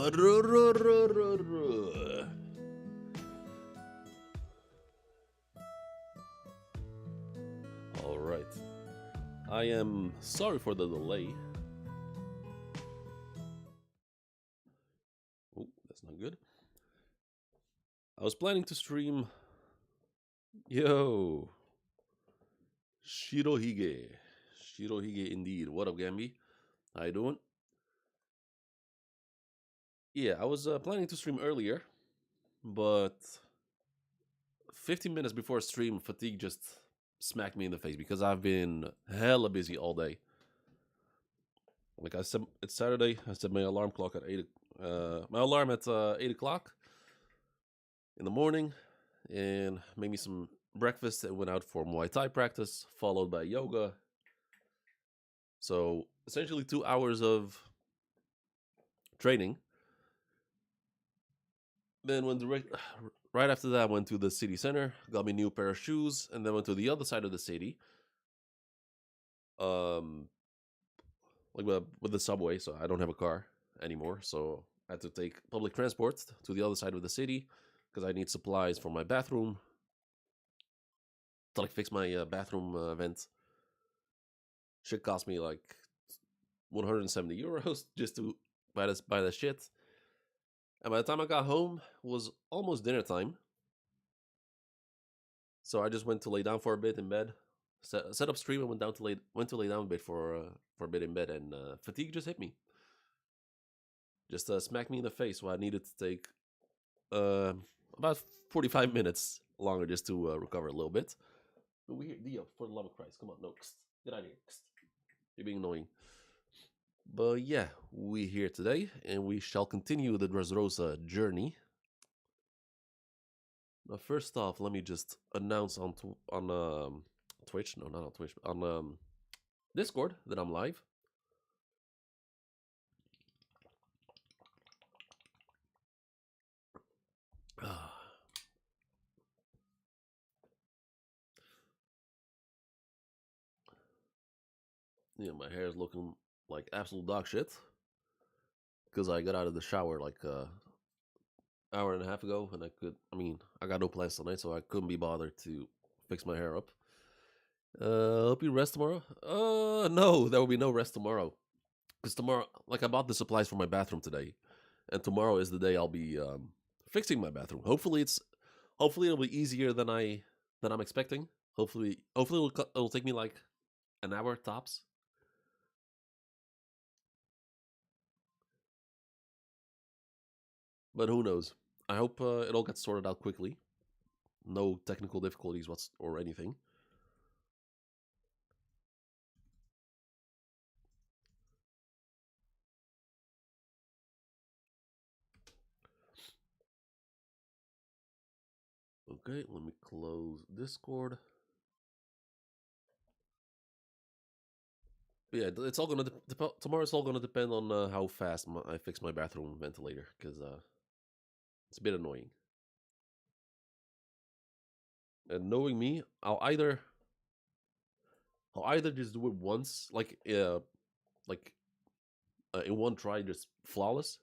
Alright. I am sorry for the delay. Oh, that's not good. I was planning to stream. Yo. Shirohige. Shirohige indeed. What up, Gambi? How you doing? Yeah, I was planning to stream earlier, but 15 minutes before stream, fatigue just smacked me in the face because I've been hella busy all day. Like I said, it's Saturday. I set my alarm clock at 8. My alarm at 8 o'clock in the morning, and made me some breakfast and went out for Muay Thai practice, followed by yoga. So essentially 2 hours of training. Then went right after that, I went to the city center, got me a new pair of shoes, and then went to the other side of the city. Like with the subway, so I don't have a car anymore, so I had to take public transport to the other side of the city because I need supplies for my bathroom to like fix my bathroom vent. Shit cost me like 170 euros just to buy this shit. And by the time I got home, it was almost dinner time. So I just went to lay down for a bit in bed, set up stream, and went to lay down a bit for a bit in bed, and fatigue just hit me. Just smacked me in the face. So I needed to take about 45 minutes longer just to recover a little bit. But we here, Dio, for the love of Christ, come on, no, get out of here. You're being annoying. But yeah, we're here today, and we shall continue the Dressrosa journey. But first off, let me just announce on Twitch, no, not on Twitch, on Discord that I'm live. Yeah, my hair is looking like absolute dog shit because I got out of the shower like hour and a half ago, and I got no plans tonight, so I couldn't be bothered to fix my hair up. Hope you rest tomorrow. No, there will be no rest tomorrow, because tomorrow, like, I bought the supplies for my bathroom today, and tomorrow is the day I'll be fixing my bathroom. Hopefully it'll be easier than I'm expecting. Hopefully it'll take me like an hour tops. But who knows? I hope it all gets sorted out quickly. No technical difficulties or anything. Okay, let me close Discord. But yeah, it's all gonna tomorrow. It's all gonna depend on how fast I fix my bathroom ventilator, because it's a bit annoying. And knowing me, I'll either just do it once, like in one try, just flawless,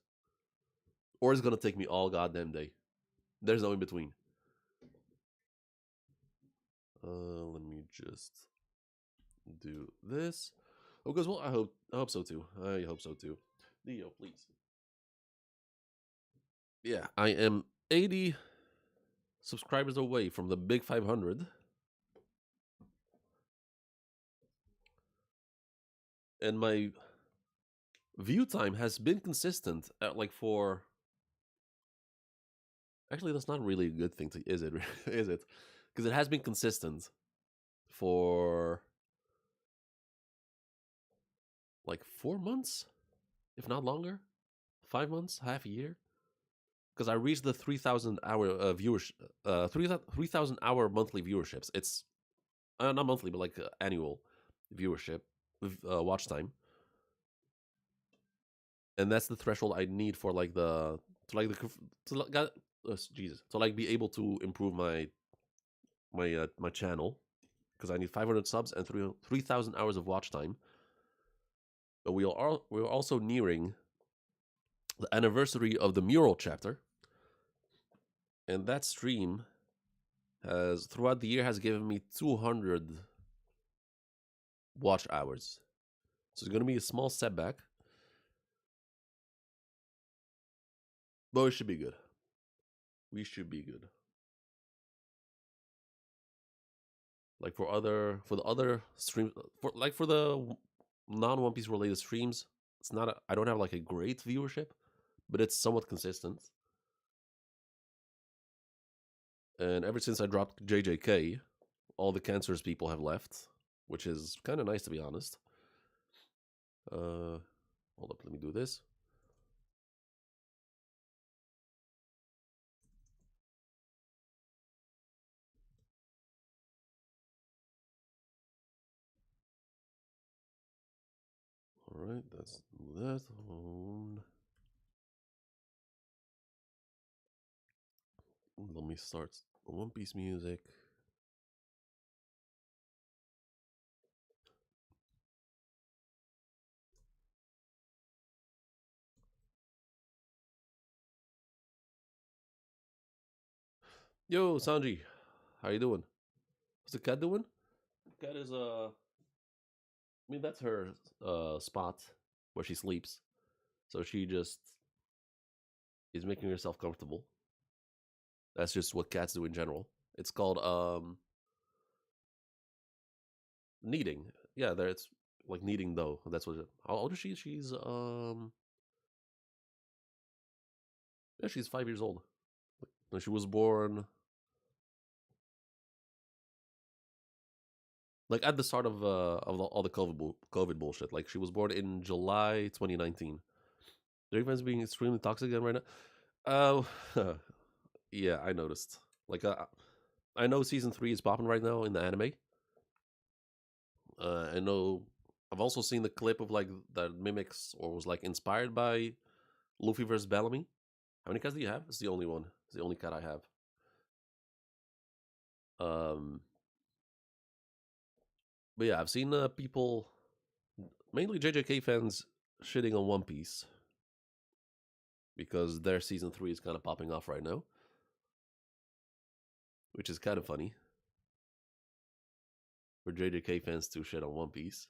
or it's gonna take me all goddamn day. There's no in between. Let me just do this. Oh, because well, I hope so too. I hope so too. Leo, please. Yeah, I am 80 subscribers away from the big 500. And my view time has been consistent at like for. Actually, that's not really a good thing, is it? Is it? Because it has been consistent for like 4 months, if not longer, 5 months, half a year. Because I reached the 3,000 hour viewers, 3,000 hour monthly viewerships. It's not monthly, but like annual viewership with watch time, and that's the threshold I need for like Jesus, to like be able to improve my channel, because I need 500 subs and 3,000 hours of watch time. But we're also nearing the anniversary of the mural chapter, and that stream has throughout the year has given me 200 watch hours. So it's going to be a small setback, but it should be good. We should be good. Like for the other streams, for the non One Piece related streams, it's not. I don't have like a great viewership, but it's somewhat consistent. And ever since I dropped JJK, all the cancers people have left, which is kind of nice to be honest. Hold up, let me do this. All right, that's that. Let me start the One Piece music. Yo, Sanji, how you doing? What's the cat doing? The cat is I mean that's her spot where she sleeps. So she just is making herself comfortable. That's just what cats do in general. It's called kneading. Yeah, there it's like kneading dough. That's what. How old is she? Yeah, she's 5 years old. When she was born, like at the start of all the COVID bullshit. Like she was born in July 2019. Their events being extremely toxic again right now. Yeah, I noticed. Like I know season 3 is popping right now in the anime. I know. I've also seen the clip of like that mimics or was like inspired by Luffy versus Bellamy. How many cats do you have? It's the only one. It's the only cat I have. Um, but yeah, I've seen people, mainly JJK fans, shitting on One Piece because their season 3 is kind of popping off right now, which is kind of funny for JJK fans to shit on One Piece.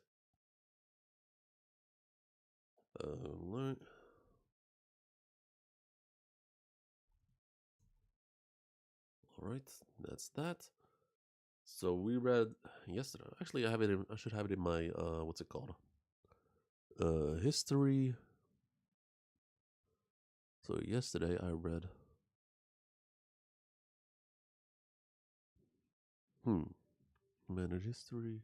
All right, that's that. So we read yesterday. Actually, I have it. I should have it in my what's it called? History. So yesterday I read. Manage history.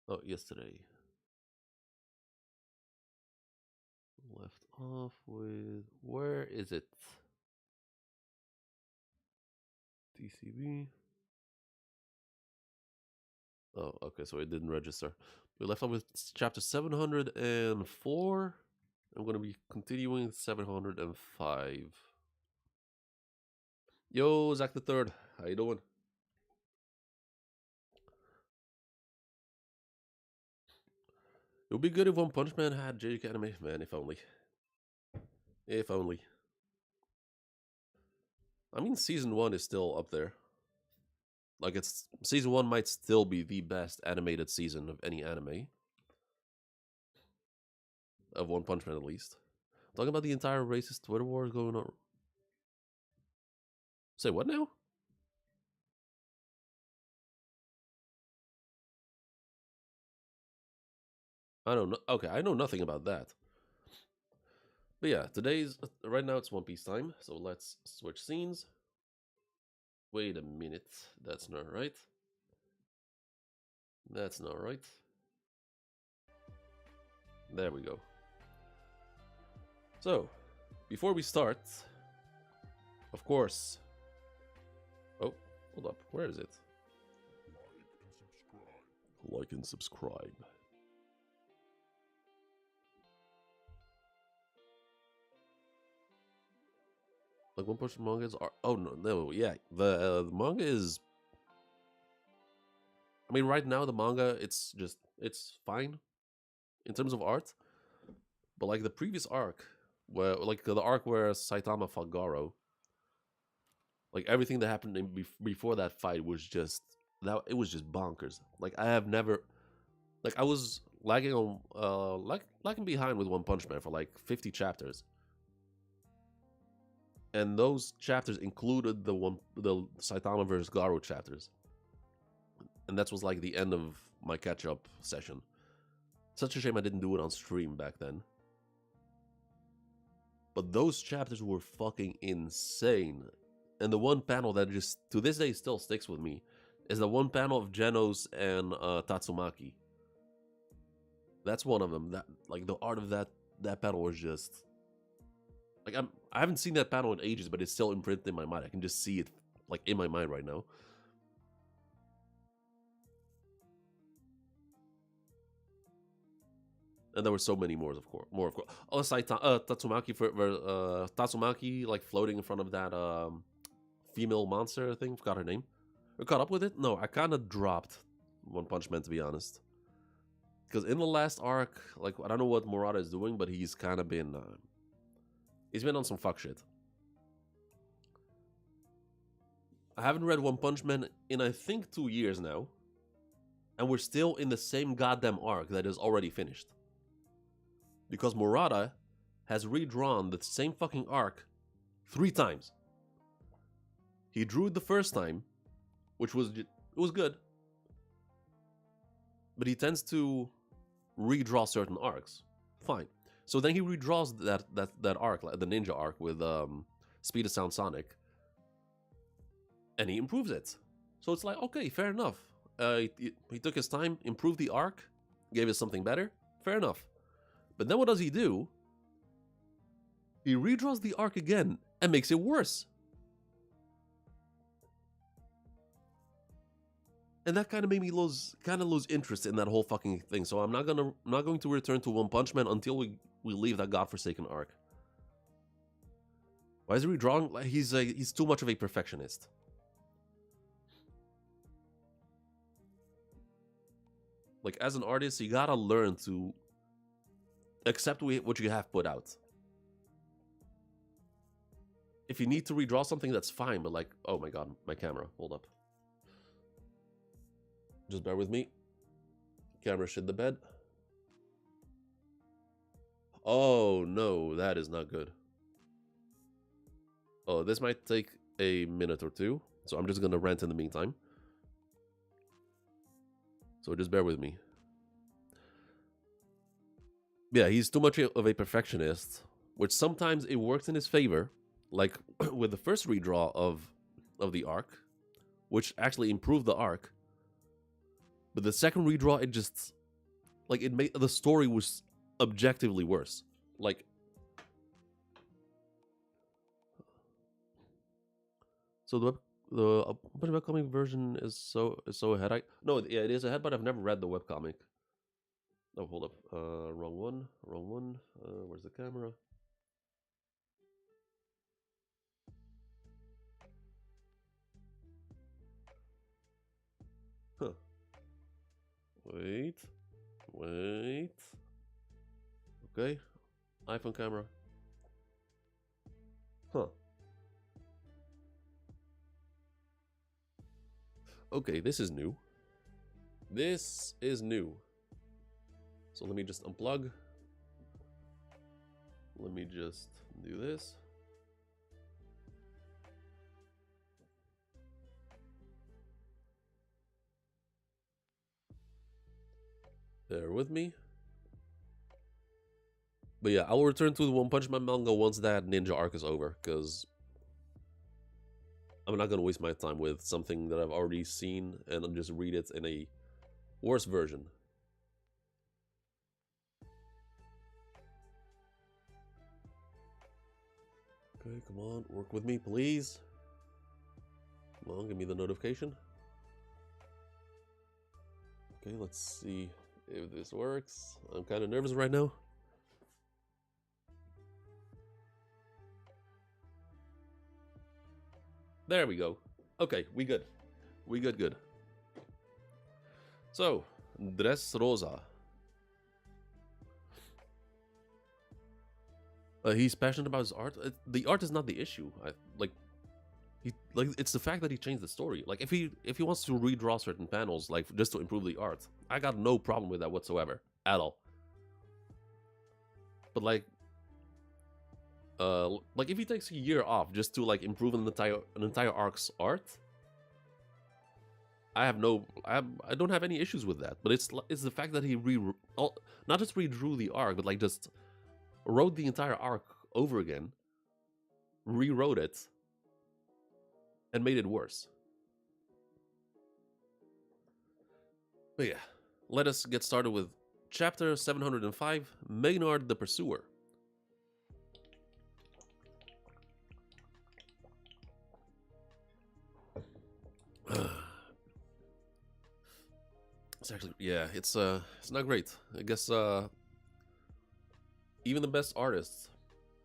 Oh, yesterday. Left off with. Where is it? TCB. Oh, okay, so it didn't register. We left off with chapter 704. I'm going to be continuing 705. Yo, Zach the Third. How you doing? It would be good if One Punch Man had JK anime, man, if only. If only. I mean, season 1 is still up there. Like, it's season 1 might still be the best animated season of any anime. Of One Punch Man, at least. Talking about the entire racist Twitter war going on. Say what now? I don't know. Okay, I know nothing about that. But yeah, right now it's One Piece time, so let's switch scenes. Wait a minute, that's not right. That's not right. There we go. So, before we start, of course. Oh, hold up. Where is it? Like and subscribe. Like One Punch mangas are. Oh no, yeah. The manga is. I mean, right now the manga, it's fine in terms of art, but like the previous arc, where like the arc where Saitama fought Garo, like everything that happened before that fight was just that it was just bonkers. Like I have never, like I was lagging on lagging behind with One Punch Man for like 50 chapters, and those chapters included the Saitama versus Garo chapters, and that was like the end of my catch up session. Such a shame I didn't do it on stream back then. But those chapters were fucking insane. And the one panel that just to this day still sticks with me is the one panel of Genos and Tatsumaki. That's one of them. That like the art of that panel was just like I haven't seen that panel in ages, but it's still imprinted in my mind. I can just see it like in my mind right now. And there were so many more, of course. Oh, it's like Tatsumaki Tatsumaki like floating in front of that female monster thing. Forgot her name. You caught up with it? No, I kind of dropped One Punch Man, to be honest. Because in the last arc, like I don't know what Murata is doing, but he's kind of been he's been on some fuck shit. I haven't read One Punch Man in I think 2 years now, and we're still in the same goddamn arc that is already finished. Because Murata has redrawn the same fucking arc 3 times. He drew it the first time, which was it was good, but he tends to redraw certain arcs. Fine. So then he redraws that arc, like the ninja arc with Speed of Sound Sonic, and he improves it. So it's like, okay, fair enough. He took his time, improved the arc, gave us something better. Fair enough. But then what does he do? He redraws the arc again and makes it worse. And that kind of made me lose interest in that whole fucking thing. So I'm not going to return to One Punch Man until we leave that godforsaken arc. Why is he redrawing? Like he's too much of a perfectionist. Like as an artist, you gotta learn to accept what you have put out. If you need to redraw something, that's fine. But like, oh my god, my camera. Hold up. Just bear with me. Camera shit the bed. Oh no, that is not good. Oh, this might take a minute or two. So I'm just gonna rant in the meantime. So just bear with me. Yeah, he's too much of a perfectionist, which sometimes it works in his favor, like with the first redraw of the arc, which actually improved the arc. But the second redraw, it just like it made the story was objectively worse. Like so the webcomic version is so ahead. No, yeah, it is ahead, but I've never read the webcomic. Oh, hold up. Wrong one. Where's the camera? Huh. Wait. Okay. iPhone camera. Huh. Okay, this is new. So let me just unplug. Let me just do this. Bear with me. But yeah, I'll return to the One Punch Man manga once that ninja arc is over, because I'm not going to waste my time with something that I've already seen and just read it in a worse version. Okay, come on, work with me, please. Come on, give me the notification. Okay, let's see if this works. I'm kind of nervous right now. There we go. Okay, we good. Good. So, Dressrosa. He's passionate about his art. The art is not the issue. It's the fact that he changed the story. Like if he wants to redraw certain panels, like just to improve the art, I got no problem with that whatsoever at all. But like if he takes a year off just to like improve an entire arc's art, I don't have any issues with that. But it's the fact that he not just redrew the arc, but like just wrote the entire arc over again, rewrote it, and made it worse. But yeah, let us get started with chapter 705, Maynard the Pursuer. It's actually, yeah, it's not great. I guess even the best artists,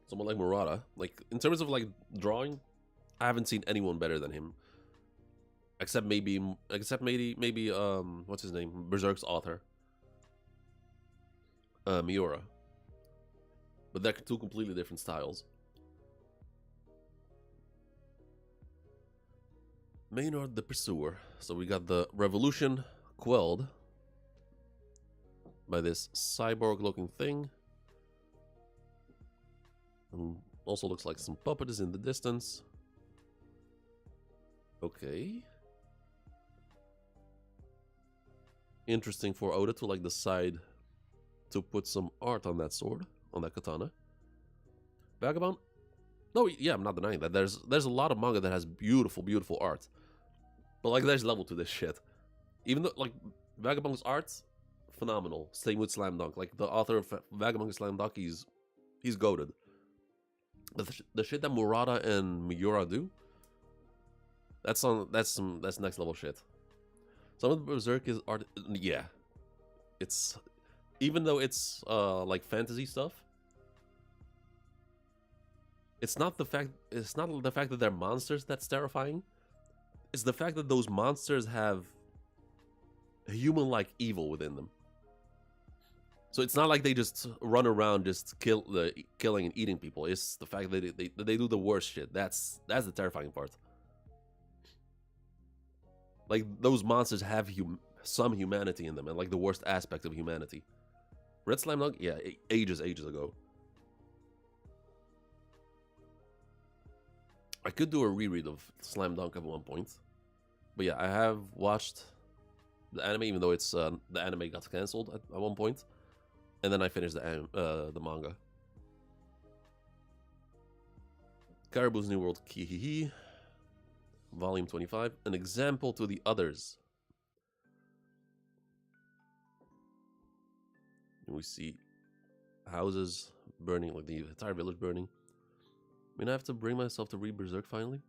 someone like Murata, like in terms of like drawing, I haven't seen anyone better than him. Except maybe what's his name? Berserk's author, Miura. But they're two completely different styles. Maynard the Pursuer. So we got the revolution quelled by this cyborg-looking thing. And also looks like some puppets in the distance. Okay. Interesting for Oda to like decide to put some art on that sword, on that katana. Vagabond? No, yeah, I'm not denying that. There's a lot of manga that has beautiful, beautiful art. But like there's level to this shit. Even though like Vagabond's art, phenomenal. Same with Slam Dunk. Like the author of Vagabond Slam Dunk, he's goated. The shit that Murata and Miura do, that's next level shit. Some of the Berserk is art, yeah. It's even though it's like fantasy stuff. It's not the fact that they're monsters that's terrifying. It's the fact that those monsters have human-like evil within them. So it's not like they just run around just killing and eating people. It's the fact that they do the worst shit. That's the terrifying part. Like those monsters have some humanity in them, and like the worst aspect of humanity. Red Slam Dunk, yeah, ages ago. I could do a reread of Slam Dunk at one point, but yeah, I have watched the anime, even though it's the anime got cancelled at one point, and then I finished the manga. Caribou's New World Kihihi, Volume 25, an example to the others. And we see houses burning, like the entire village burning. I mean, I have to bring myself to read Berserk finally.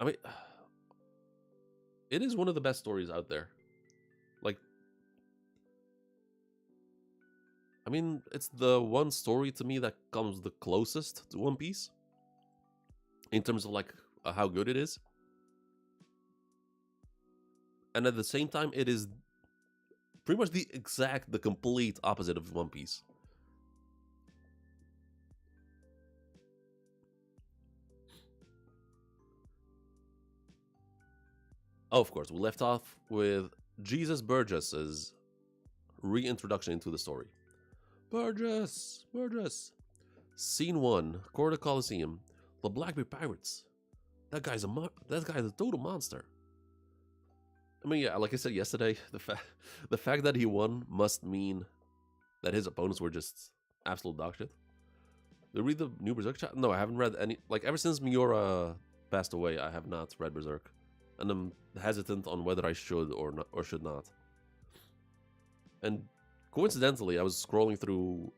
I mean, it is one of the best stories out there. Like, I mean, it's the one story to me that comes the closest to One Piece in terms of like how good it is. And at the same time, it is pretty much the complete opposite of One Piece. Oh, of course, we left off with Jesus Burgess's reintroduction into the story. Burgess! Scene 1, Court of Coliseum. The Blackbeard Pirates. That guy's a total monster. I mean, yeah, like I said yesterday, the fact that he won must mean that his opponents were just absolute dog shit. Did you read the new Berserk chat? No, I haven't read any. Like, ever since Miura passed away, I have not read Berserk. And I'm hesitant on whether I should or should not. And coincidentally, I was scrolling through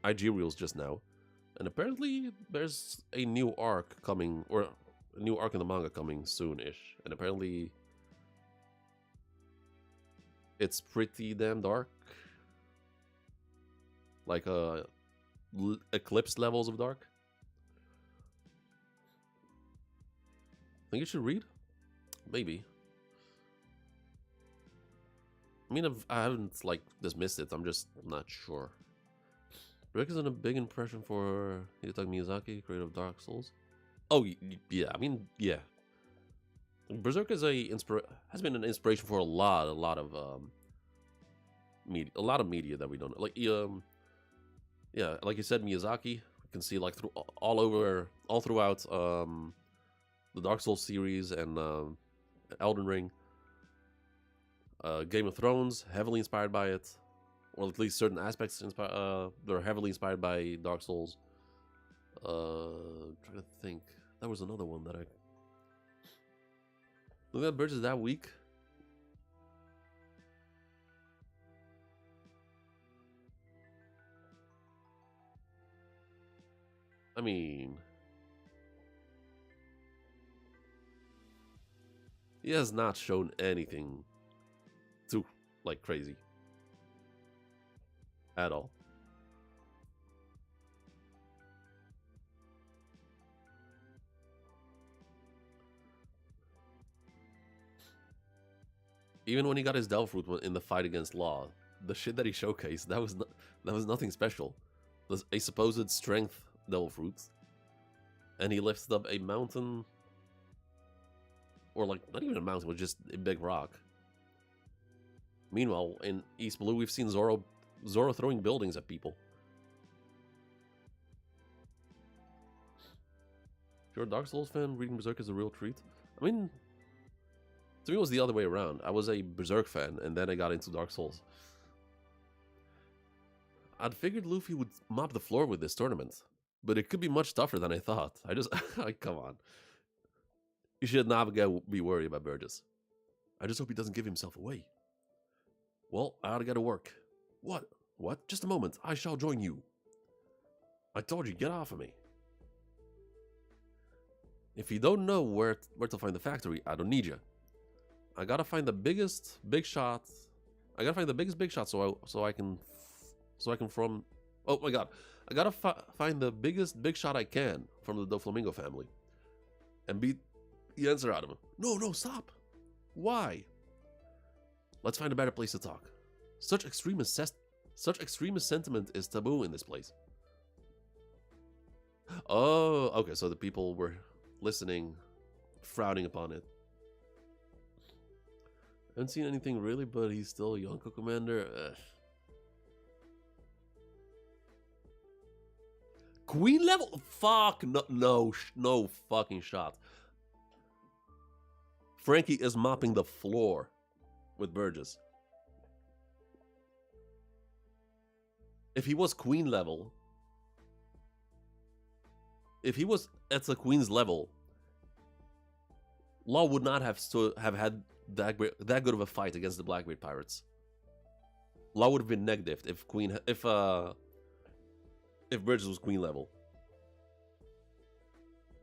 IG Reels just now, and apparently there's a new arc coming, or a new arc in the manga coming soon-ish, and apparently it's pretty damn dark. Like eclipse levels of dark. Think you should read? Maybe. I mean, I haven't like dismissed it. I'm just not sure. Rick is in a big impression for Hidetaka Miyazaki, creator of Dark Souls. Oh yeah, I mean yeah. Berserk is has been an inspiration for a lot of media that we don't know. Like yeah, like you said, Miyazaki. You can see like all throughout the Dark Souls series and Elden Ring. Game of Thrones, heavily inspired by it, or at least certain aspects they're heavily inspired by Dark Souls. Trying to think, there was another one that I look at. Birds is that weak. I mean, he has not shown anything too like crazy at all. Even when he got his Devil Fruit in the fight against Law, the shit that he showcased, that was nothing special. It was a supposed strength Devil Fruit, and he lifted up a mountain, or like not even a mountain, it was just a big rock. Meanwhile, in East Blue, we've seen Zoro throwing buildings at people. If you're a Dark Souls fan, reading Berserk is a real treat. I mean, to me, it was the other way around. I was a Berserk fan, and then I got into Dark Souls. I'd figured Luffy would mop the floor with this tournament, but it could be much tougher than I thought. Come on. You should not be worried about Burgess. I just hope he doesn't give himself away. Well, I gotta get to work. What? What? Just a moment. I shall join you. I told you, get off of me. If you don't know where to find the factory, I don't need you. I gotta find the biggest big shot. I gotta find the biggest big shot so I can from. Oh my god! I gotta find the biggest big shot I can from the Doflamingo family, and beat the answer out of him. No, stop! Why? Let's find a better place to talk. Such extremist sentiment is taboo in this place. Oh, okay. So the people were listening, frowning upon it. I haven't seen anything really, but he's still a Yonko commander. Ugh. Queen level? Fuck no fucking shot. Frankie is mopping the floor with Burgess. If he was queen level, if he was at the queen's level, Law would not have had that good of a fight against the Blackbeard pirates. Law would have been negative if Burgess was queen level.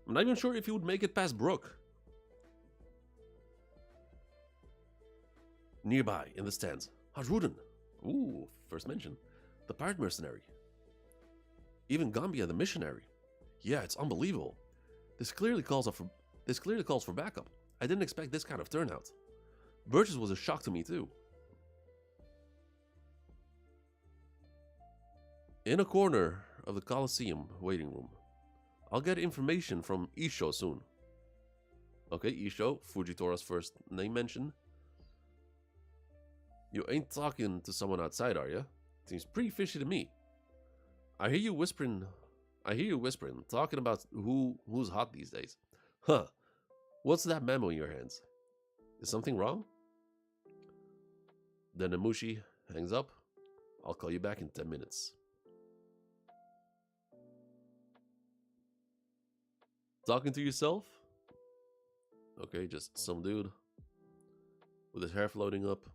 I'm not even sure if he would make it past Brook. Nearby, in the stands, Hajruden. Ooh, first mention. The pirate mercenary. Even Gambia, the missionary. Yeah, it's unbelievable. This clearly calls for backup. I didn't expect this kind of turnout. Burgess was a shock to me too. In a corner of the Coliseum waiting room. I'll get information from Isho soon. Okay, Isho, Fujitora's first name mention. You ain't talking to someone outside, are you? Seems pretty fishy to me. I hear you whispering, talking about who's hot these days. Huh. What's that memo in your hands? Is something wrong? Then Imushi hangs up. I'll call you back in 10 minutes. Talking to yourself? Okay, just some dude with his hair floating up.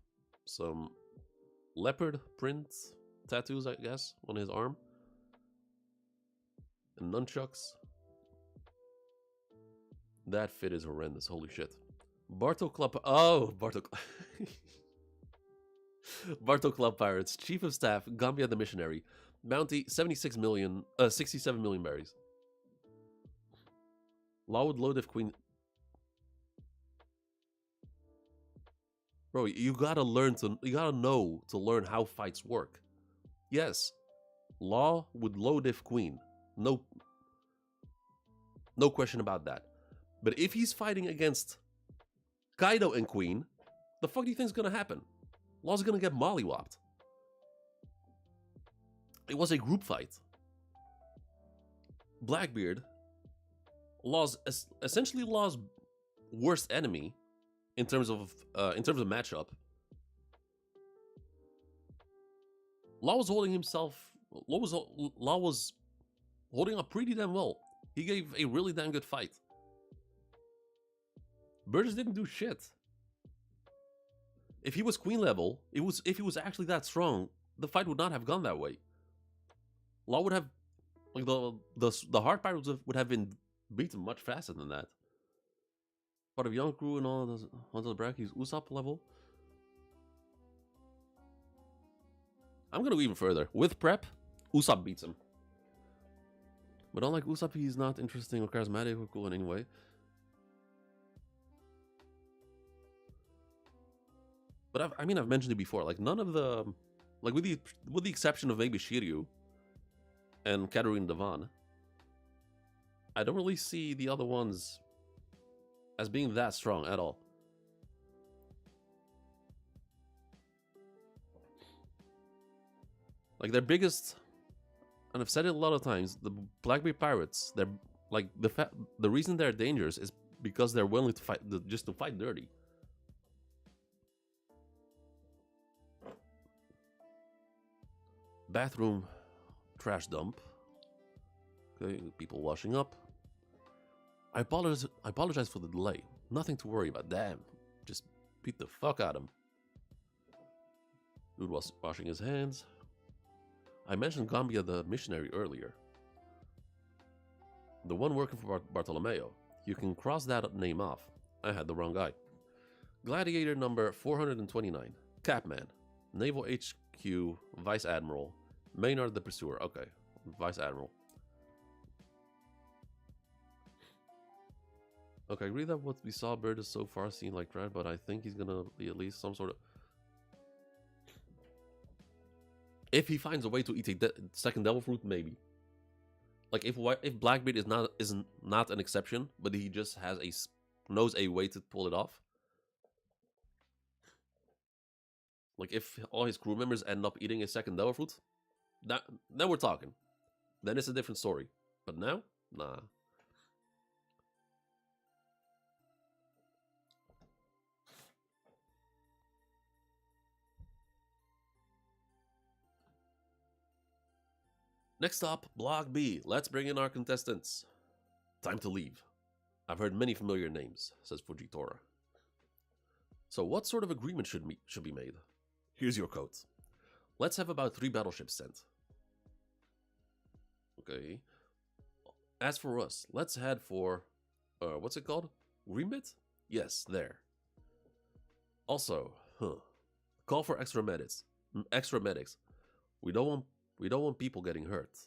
Some leopard print tattoos, I guess, on his arm. And nunchucks. That fit is horrendous, holy shit. Barto Club... Oh, Barto... Barto Club Pirates, Chief of Staff, Gambia the Missionary. Bounty, 67 million berries. Law would load if Queen... Bro, you gotta know to learn how fights work. Yes, Law would low diff Queen. No no question about that. But if he's fighting against Kaido and Queen, the fuck do you think's gonna happen? Law's gonna get mollywopped. It was a group fight. Blackbeard, essentially Law's worst enemy in terms of matchup. Law was holding himself. Law was holding up pretty damn well. He gave a really damn good fight. Burgess didn't do shit. If he was Queen level, if he was actually that strong, the fight would not have gone that way. Law would have, like, the hard pirates would have been beaten much faster than that. Part of young crew and all those onto the bracket, he's Usopp level. I'm gonna go even further. With prep, Usopp beats him. But unlike Usopp, he's not interesting or charismatic or cool in any way. But I've mentioned it before. Like, none of the, like, with the exception of maybe Shiryu and Katarina Devon, I don't really see the other ones as being that strong at all. Like, their biggest, and I've said it a lot of times, the Blackbeard Pirates, they're like, the reason they're dangerous is because they're willing to fight, just to fight dirty. Bathroom trash dump. Okay, people washing up. I apologize for the delay. Nothing to worry about. Damn, just beat the fuck out of him. Dude was washing his hands. I mentioned Gambia the missionary earlier. The one working for Bartolomeo. You can cross that name off. I had the wrong guy. Gladiator number 429. Capman. Naval HQ Vice Admiral. Maynard the Pursuer. Okay, Vice Admiral. Okay, I agree that what we saw Burgess so far seemed like Dread, but I think he's gonna be at least some sort of... If he finds a way to eat a second devil fruit, maybe. Like, if Blackbeard is not an exception, but he just knows a way to pull it off. Like, if all his crew members end up eating a second devil fruit, then we're talking. Then it's a different story. But now, nah. Next up, Block B. Let's bring in our contestants. Time to leave. I've heard many familiar names, says Fujitora. So what sort of agreement should be made? Here's your code. Let's have about 3 battleships sent. Okay. As for us, let's head for... what's it called? Greenbit? Yes, there. Also, call for extra medics. We don't want people getting hurt.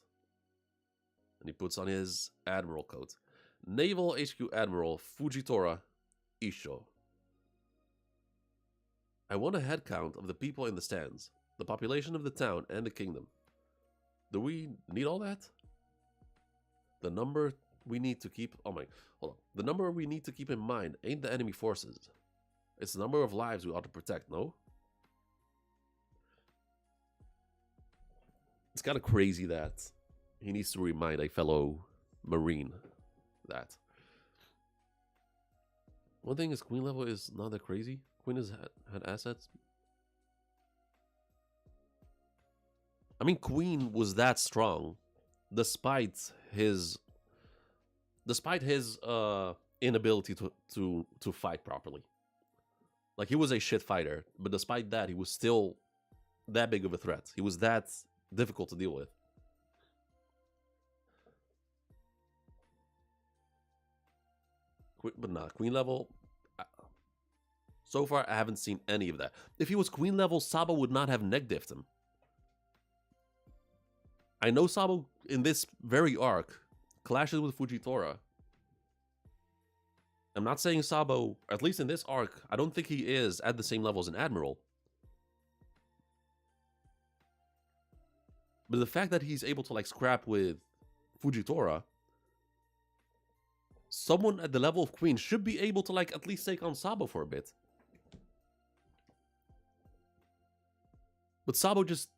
And he puts on his admiral coat. Naval HQ Admiral Fujitora Isho. I want a head count of the people in the stands, the population of the town and the kingdom. Do we need all that? The number we need to keep... Oh my... Hold on. The number we need to keep in mind ain't the enemy forces. It's the number of lives we ought to protect, no? It's kind of crazy that he needs to remind a fellow Marine that. One thing is, Queen level is not that crazy. Queen has had assets. I mean, Queen was that strong despite his inability to fight properly. Like, he was a shit fighter, but despite that, he was still that big of a threat. He was that difficult to deal with. But nah, Queen level... So far, I haven't seen any of that. If he was Queen level, Sabo would not have neck diffed him. I know Sabo, in this very arc, clashes with Fujitora. I'm not saying Sabo, at least in this arc, I don't think he is at the same level as an admiral. But the fact that he's able to like scrap with Fujitora, someone at the level of Queen should be able to like at least take on Sabo for a bit. But Sabo just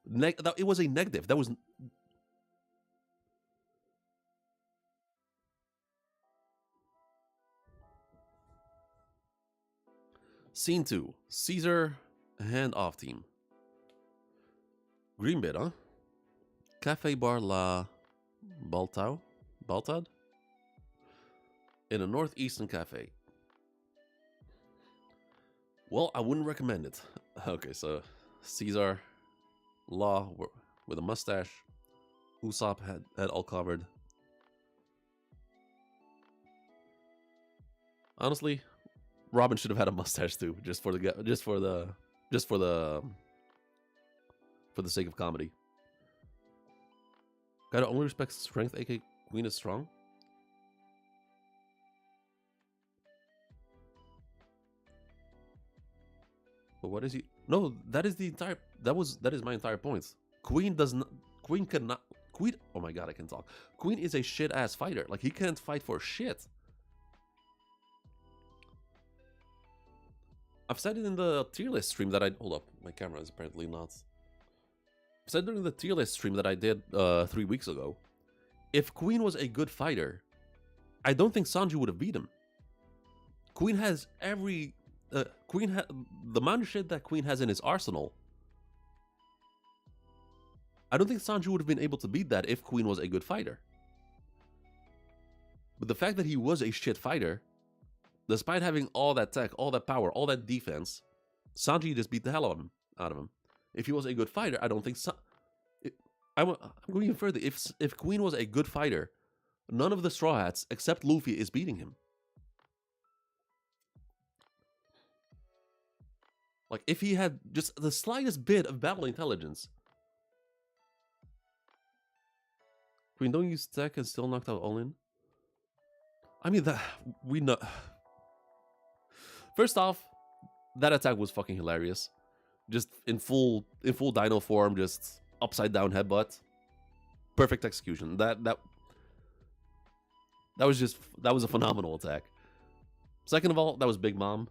it was a negative. That was Scene 2. Caesar hand-off team. Green bit, huh? Cafe Bar La Baltad? In a northeastern cafe. Well, I wouldn't recommend it. Okay, so Caesar, Law with a mustache, Usopp had all covered. Honestly, Robin should have had a mustache too, just for the sake of comedy. Gotta only respect strength, aka Queen is strong. But what is he? No, that is the entire. That is my entire point. Queen does not. Queen cannot. Queen. Oh my god, I can talk. Queen is a shit ass fighter. Like he can't fight for shit. I've said it in the tier list stream that I hold up. My camera is apparently not. I've said during the tier list stream that I did 3 weeks ago. If Queen was a good fighter, I don't think Sanji would have beat him. Queen has every the amount of shit that Queen has in his arsenal. I don't think Sanji would have been able to beat that if Queen was a good fighter. But the fact that he was a shit fighter, despite having all that tech, all that power, all that defense, Sanji just beat the hell out of him. If he was a good fighter, I don't think I'm going even further. If Queen was a good fighter, none of the Straw Hats except Luffy is beating him. Like, if he had just the slightest bit of battle intelligence. Queen, don't use tech and still knocked out Olin. I mean, that we know. First off, that attack was fucking hilarious. Just in full dino form, just upside down headbutt. Perfect execution. That was a phenomenal attack. Second of all, that was Big Mom.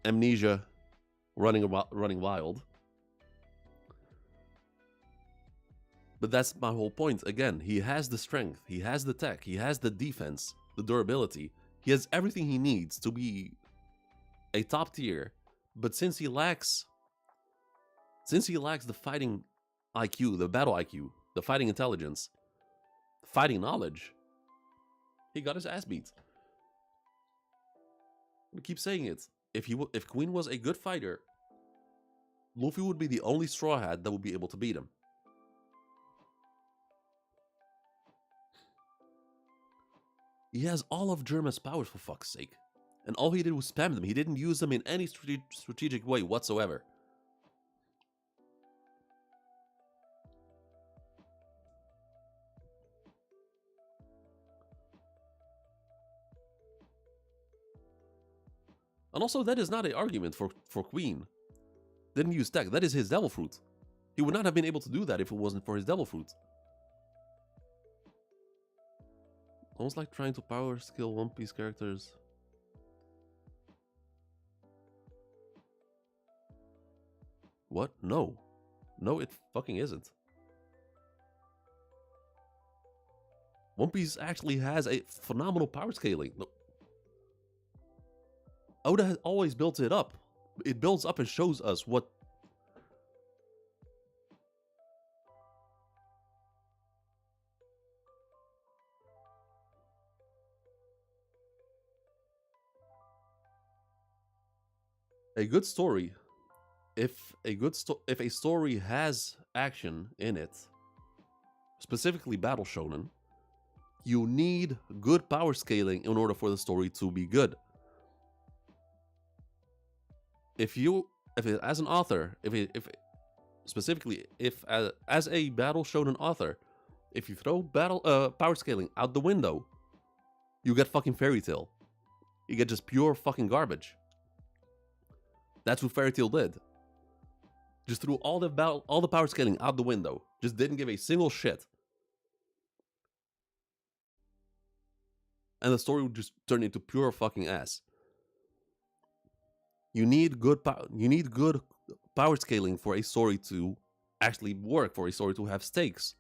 Amnesia, running wild. But that's my whole point. Again, he has the strength, he has the tech, he has the defense, the durability. He has everything he needs to be a top tier. But since he lacks the fighting IQ, the battle IQ, the fighting intelligence, fighting knowledge, he got his ass beat. We keep saying it. If Queen was a good fighter, Luffy would be the only Straw Hat that would be able to beat him. He has all of Germa's powers, for fuck's sake. And all he did was spam them. He didn't use them in any strategic way whatsoever. And also, that is not an argument for Queen. Didn't use tech. That is his Devil Fruit. He would not have been able to do that if it wasn't for his Devil Fruit. Almost like trying to power skill One Piece characters. What? No. No, it fucking isn't. One Piece actually has a phenomenal power scaling. No. Oda has always built it up. It builds up and shows us what... A good story, if a story has action in it, specifically Battle Shonen, you need good power scaling in order for the story to be good. As an author, as a Battle Shonen author, if you throw power scaling out the window, you get fucking Fairy Tail. You get just pure fucking garbage. That's what Fairy Tail did. Just threw all the power scaling out the window. Just didn't give a single shit. And the story would just turn into pure fucking ass. You need good power scaling for a story to actually work, for a story to have stakes.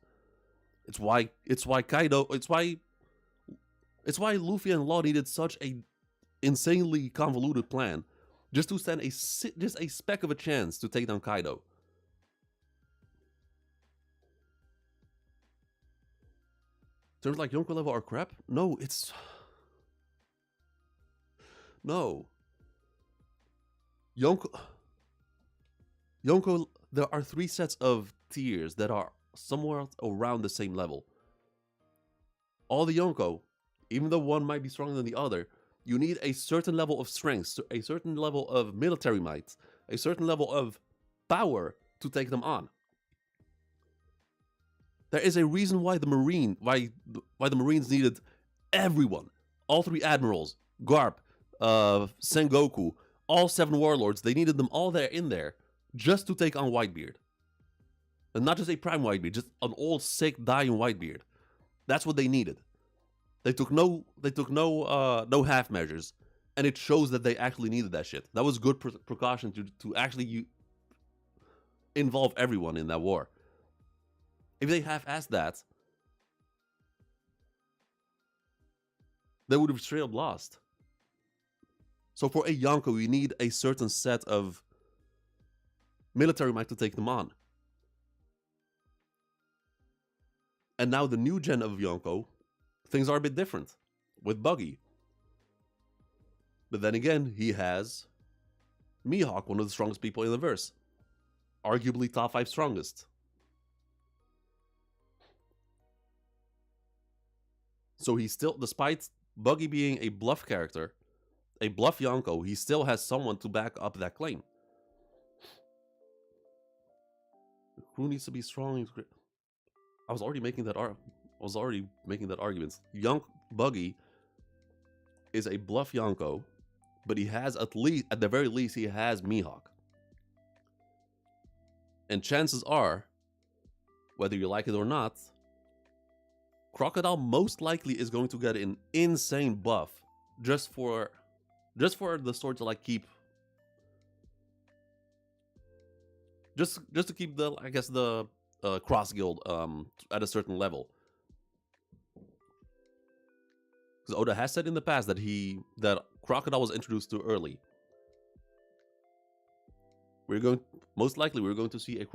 It's why Kaido. It's why Luffy and Law needed such a insanely convoluted plan just to stand just a speck of a chance to take down Kaido. Terms like Yonko level are crap? No, it's... No. Yonko, there are 3 sets of tiers that are somewhere around the same level. All the Yonko, even though one might be stronger than the other, you need a certain level of strength, a certain level of military might, a certain level of power to take them on. There is a reason why the Marines needed everyone, all 3 admirals, Garp, Sengoku, all 7 warlords. They needed them all in there just to take on Whitebeard, and not just a prime Whitebeard, just an old sick dying Whitebeard. That's what they needed. They took no half measures, and it shows that they actually needed that shit. That was good precaution to actually involve everyone in that war. If they half-assed that, they would have straight up lost. So for a Yonko, you need a certain set of military might to take them on. And now the new gen of Yonko, things are a bit different with Buggy. But then again, he has Mihawk, one of the strongest people in the verse. Arguably top 5 strongest. So he still, despite Buggy being a bluff character, a bluff Yonko, he still has someone to back up that claim. Who needs to be strong? I was already making that argument. Buggy is a bluff Yonko, but he has at the very least, he has Mihawk. And chances are, whether you like it or not, Crocodile most likely is going to get an insane buff just for the story to like keep just to keep the, I guess, the cross guild at a certain level. Because Oda has said in the past that Crocodile was introduced too early. Most likely we're going to see a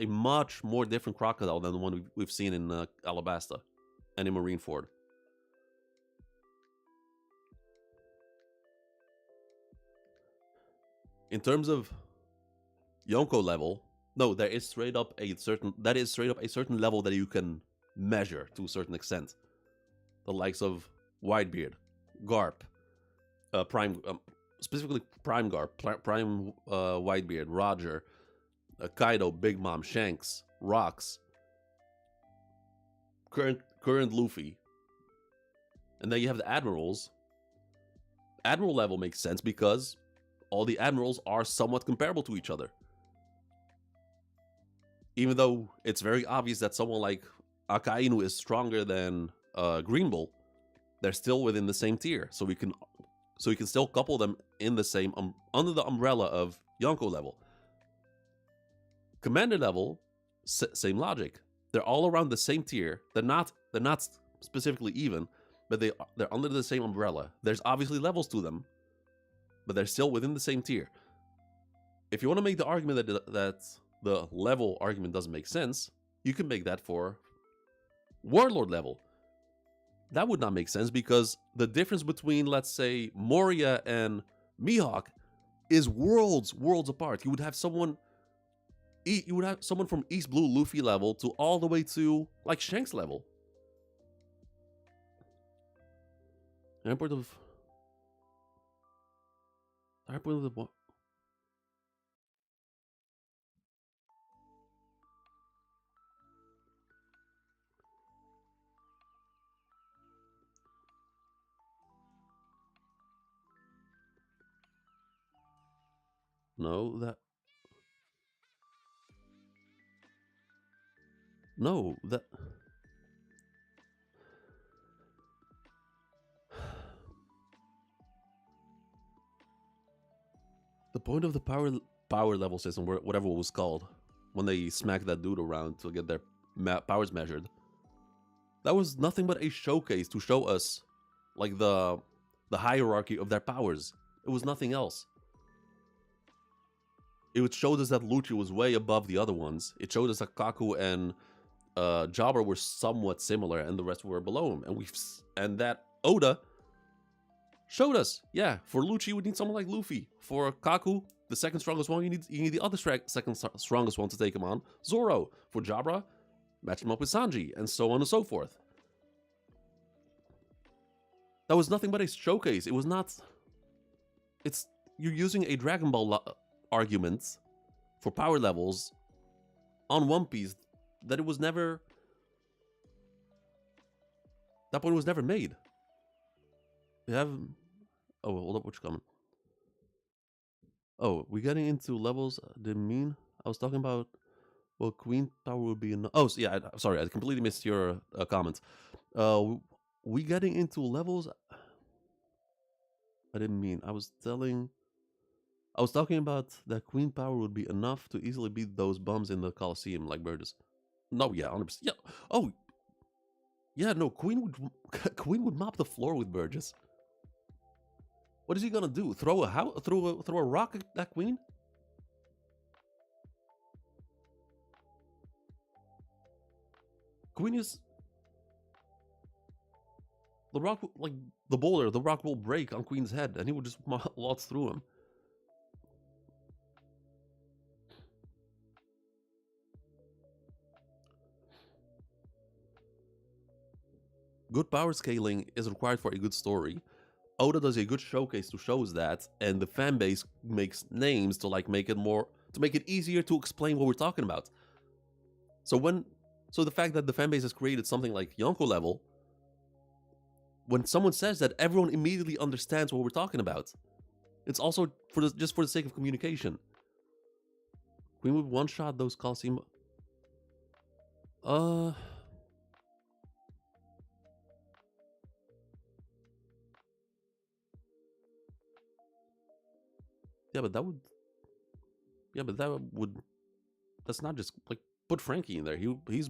much more different Crocodile than the one we've seen in Alabasta and in Marineford. In terms of Yonko level, no, that is straight up a certain level that you can measure to a certain extent. The likes of Whitebeard, Garp, specifically Prime Garp, Prime Whitebeard, Roger, Kaido, Big Mom, Shanks, Rocks, current Luffy. And then you have the admirals. Admiral level makes sense because all the admirals are somewhat comparable to each other. Even though it's very obvious that someone like Akainu is stronger than Green Bull, they're still within the same tier. So we can still couple them in the same under the umbrella of Yonko level. Commander level, same logic. They're all around the same tier. They're not specifically even, but they're under the same umbrella. There's obviously levels to them, but they're still within the same tier. If you want to make the argument that the level argument doesn't make sense, you can make that for Warlord level. That would not make sense because the difference between, let's say, Moria and Mihawk is worlds apart. You would have someone from East Blue Luffy level to all the way to like Shanks level. Airport of the No, that... No, that... The point of the power level system, whatever it was called, when they smacked that dude around to get their powers measured, that was nothing but a showcase to show us, like, the hierarchy of their powers. It was nothing else. It showed us that Lucci was way above the other ones. It showed us that Kaku and Jabra were somewhat similar, and the rest were below him. And that Oda showed us, yeah, for Lucci, you would need someone like Luffy. For Kaku, the second strongest one, you need the other second strongest one to take him on, Zoro. For Jabra, match him up with Sanji, and so on and so forth. That was nothing but a showcase. It was not... You're using a Dragon Ball argument for power levels on One Piece that it was never... That point was never made. We have... Oh, hold up, what's coming? Oh, we're getting into levels. Didn't mean... I was talking about... Well, Queen power would be enough. Oh, yeah, sorry, I completely missed your comment. We getting into levels... I didn't mean... I was talking about that Queen power would be enough to easily beat those bums in the Colosseum like Burgess. No, yeah, 100%. Yeah. Oh, yeah. No, Queen would mop the floor with Burgess. What is he gonna do? Throw a rock at that Queen? Queen is the rock, like the boulder. The rock will break on Queen's head, and he would just waltz through him. Good power scaling is required for a good story. Oda does a good showcase to show us that, and the fan base makes names to make it easier to explain what we're talking about. So the fact that the fan base has created something like Yonko level, when someone says that, everyone immediately understands what we're talking about. It's also just for the sake of communication. Queen would one-shot those Colosseum. Yeah, but that would. That's not just like put Frankie in there. He's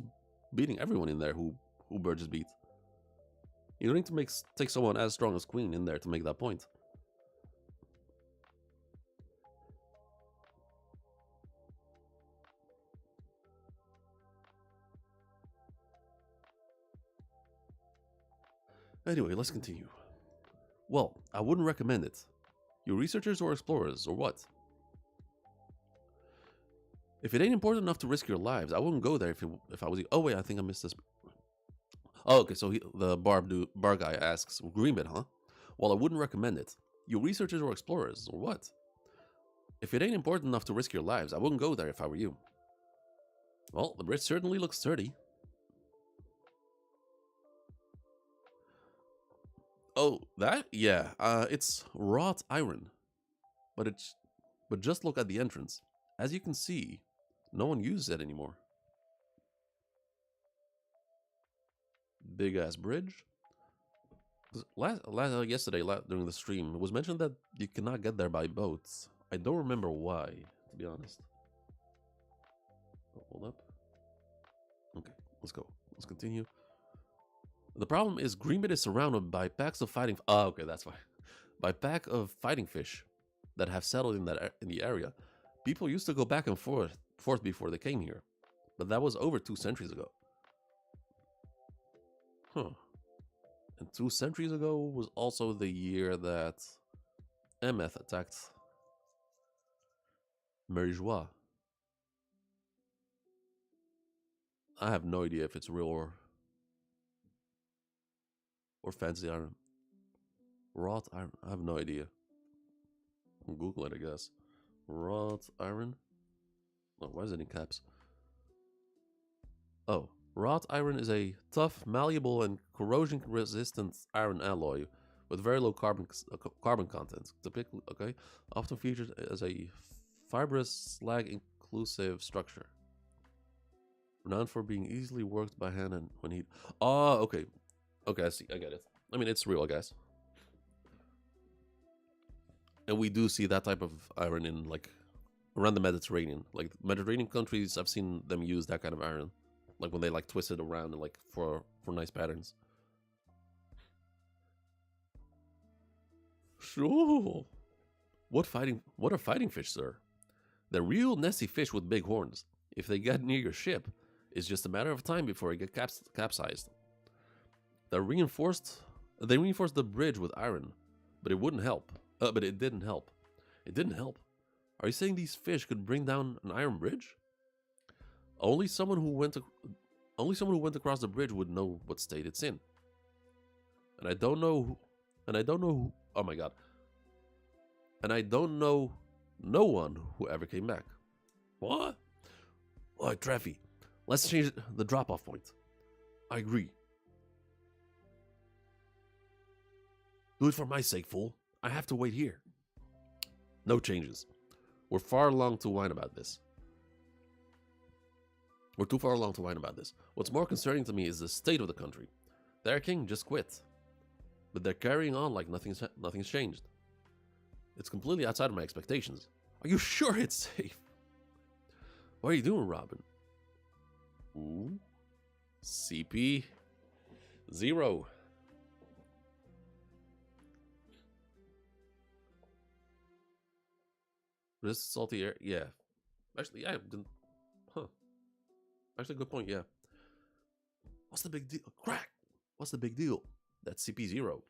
beating everyone in there who Burgess beat. You don't need to take someone as strong as Queen in there to make that point. Anyway, let's continue. Well, I wouldn't recommend it. You researchers or explorers, or what? If it ain't important enough to risk your lives, I wouldn't go there if I was you. Oh wait, I think I missed this. Oh, okay, so the bar guy asks, Greenbit, huh? Well, I wouldn't recommend it. You researchers or explorers, or what? If it ain't important enough to risk your lives, I wouldn't go there if I were you. Well, the bridge certainly looks sturdy. Oh, that? Yeah, it's wrought iron. But just look at the entrance. As you can see, no one uses it anymore. Big ass bridge. Yesterday during the stream, it was mentioned that you cannot get there by boats. I don't remember why, to be honest. Hold up. Okay, let's go. Let's continue. The problem is Greenbit is surrounded by packs of fighting... Oh, okay, that's fine. By pack of fighting fish that have settled in the area. People used to go back and forth before they came here. But that was over 2 centuries ago. Huh. And 2 centuries ago was also the year that Emeth attacked Merijois. I have no idea if it's real or fancy iron. Wrought iron? I have no idea. I'll Google it, I guess. Wrought iron? Oh, why is it in caps? Oh, wrought iron is a tough, malleable, and corrosion-resistant iron alloy with very low carbon content. Typically, often featured as a fibrous slag inclusive structure. Renowned for being easily worked by hand and when heat. Oh, okay. Okay, I see. I get it. I mean, it's real, I guess. And we do see that type of iron in, like, around the Mediterranean. Like, Mediterranean countries, I've seen them use that kind of iron. Like, when they, like, twist it around and, like, for nice patterns. Sure. What are fighting fish, sir? They're real nasty fish with big horns. If they get near your ship, it's just a matter of time before it gets capsized. They reinforced the bridge with iron, but it wouldn't help. But it didn't help. It didn't help. Are you saying these fish could bring down an iron bridge? Only someone who went across the bridge would know what state it's in. And I don't know who, oh my god. And I don't know no one who ever came back. What? Alright, Treffy, let's change the drop-off point. I agree. Do it for my sake, fool. I have to wait here. No changes. We're too far along to whine about this. What's more concerning to me is the state of the country. Their king just quit. But they're carrying on like nothing's changed. It's completely outside of my expectations. Are you sure it's safe? What are you doing, Robin? Ooh. CP 0. This salty air, yeah. Actually, yeah, huh. Actually, good point, yeah. What's the big deal? Crack! What's the big deal? That's CP0.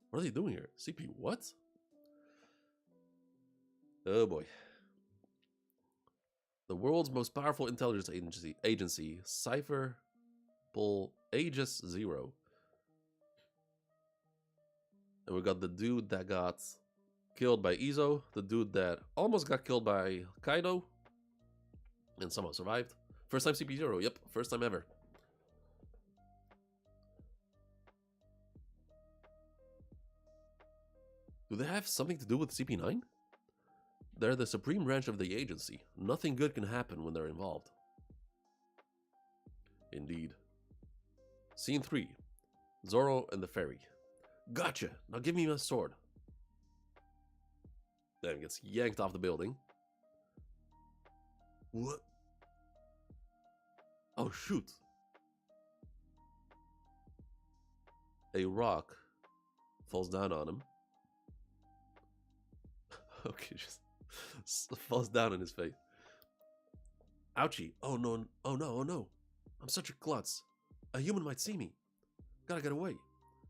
What are they doing here? CP what? Oh boy. The world's most powerful intelligence agency, Cypher Pull Aegis 0. And we got the dude that got killed by Izo, the dude that almost got killed by Kaido, and somehow survived. First time CP0, yep, first time ever. Do they have something to do with CP9? They're the supreme branch of the agency. Nothing good can happen when they're involved. Indeed. Scene 3. Zoro and the ferry. Gotcha! Now give me my sword. Then gets yanked off the building. What? Oh, shoot. A rock falls down on him. Okay, just falls down in his face. Ouchie. Oh no, oh no, oh no. I'm such a klutz. A human might see me. Gotta get away.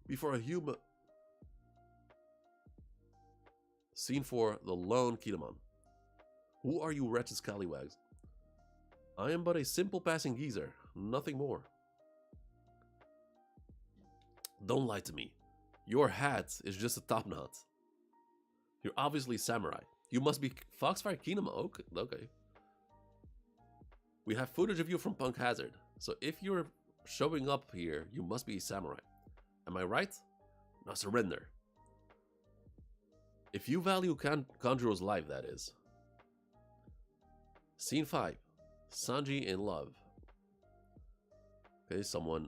Before a human... Scene 4, the lone Kinemon. Who are you wretched scallywags? I am but a simple passing geezer, nothing more. Don't lie to me. Your hat is just a top knot. You're obviously samurai. You must be Foxfire Kinemon. Okay. We have footage of you from Punk Hazard, so if you're showing up here, you must be a samurai. Am I right? Now surrender. If you value Kanjuro's life, that is. Scene 5. Sanji in love. Okay, someone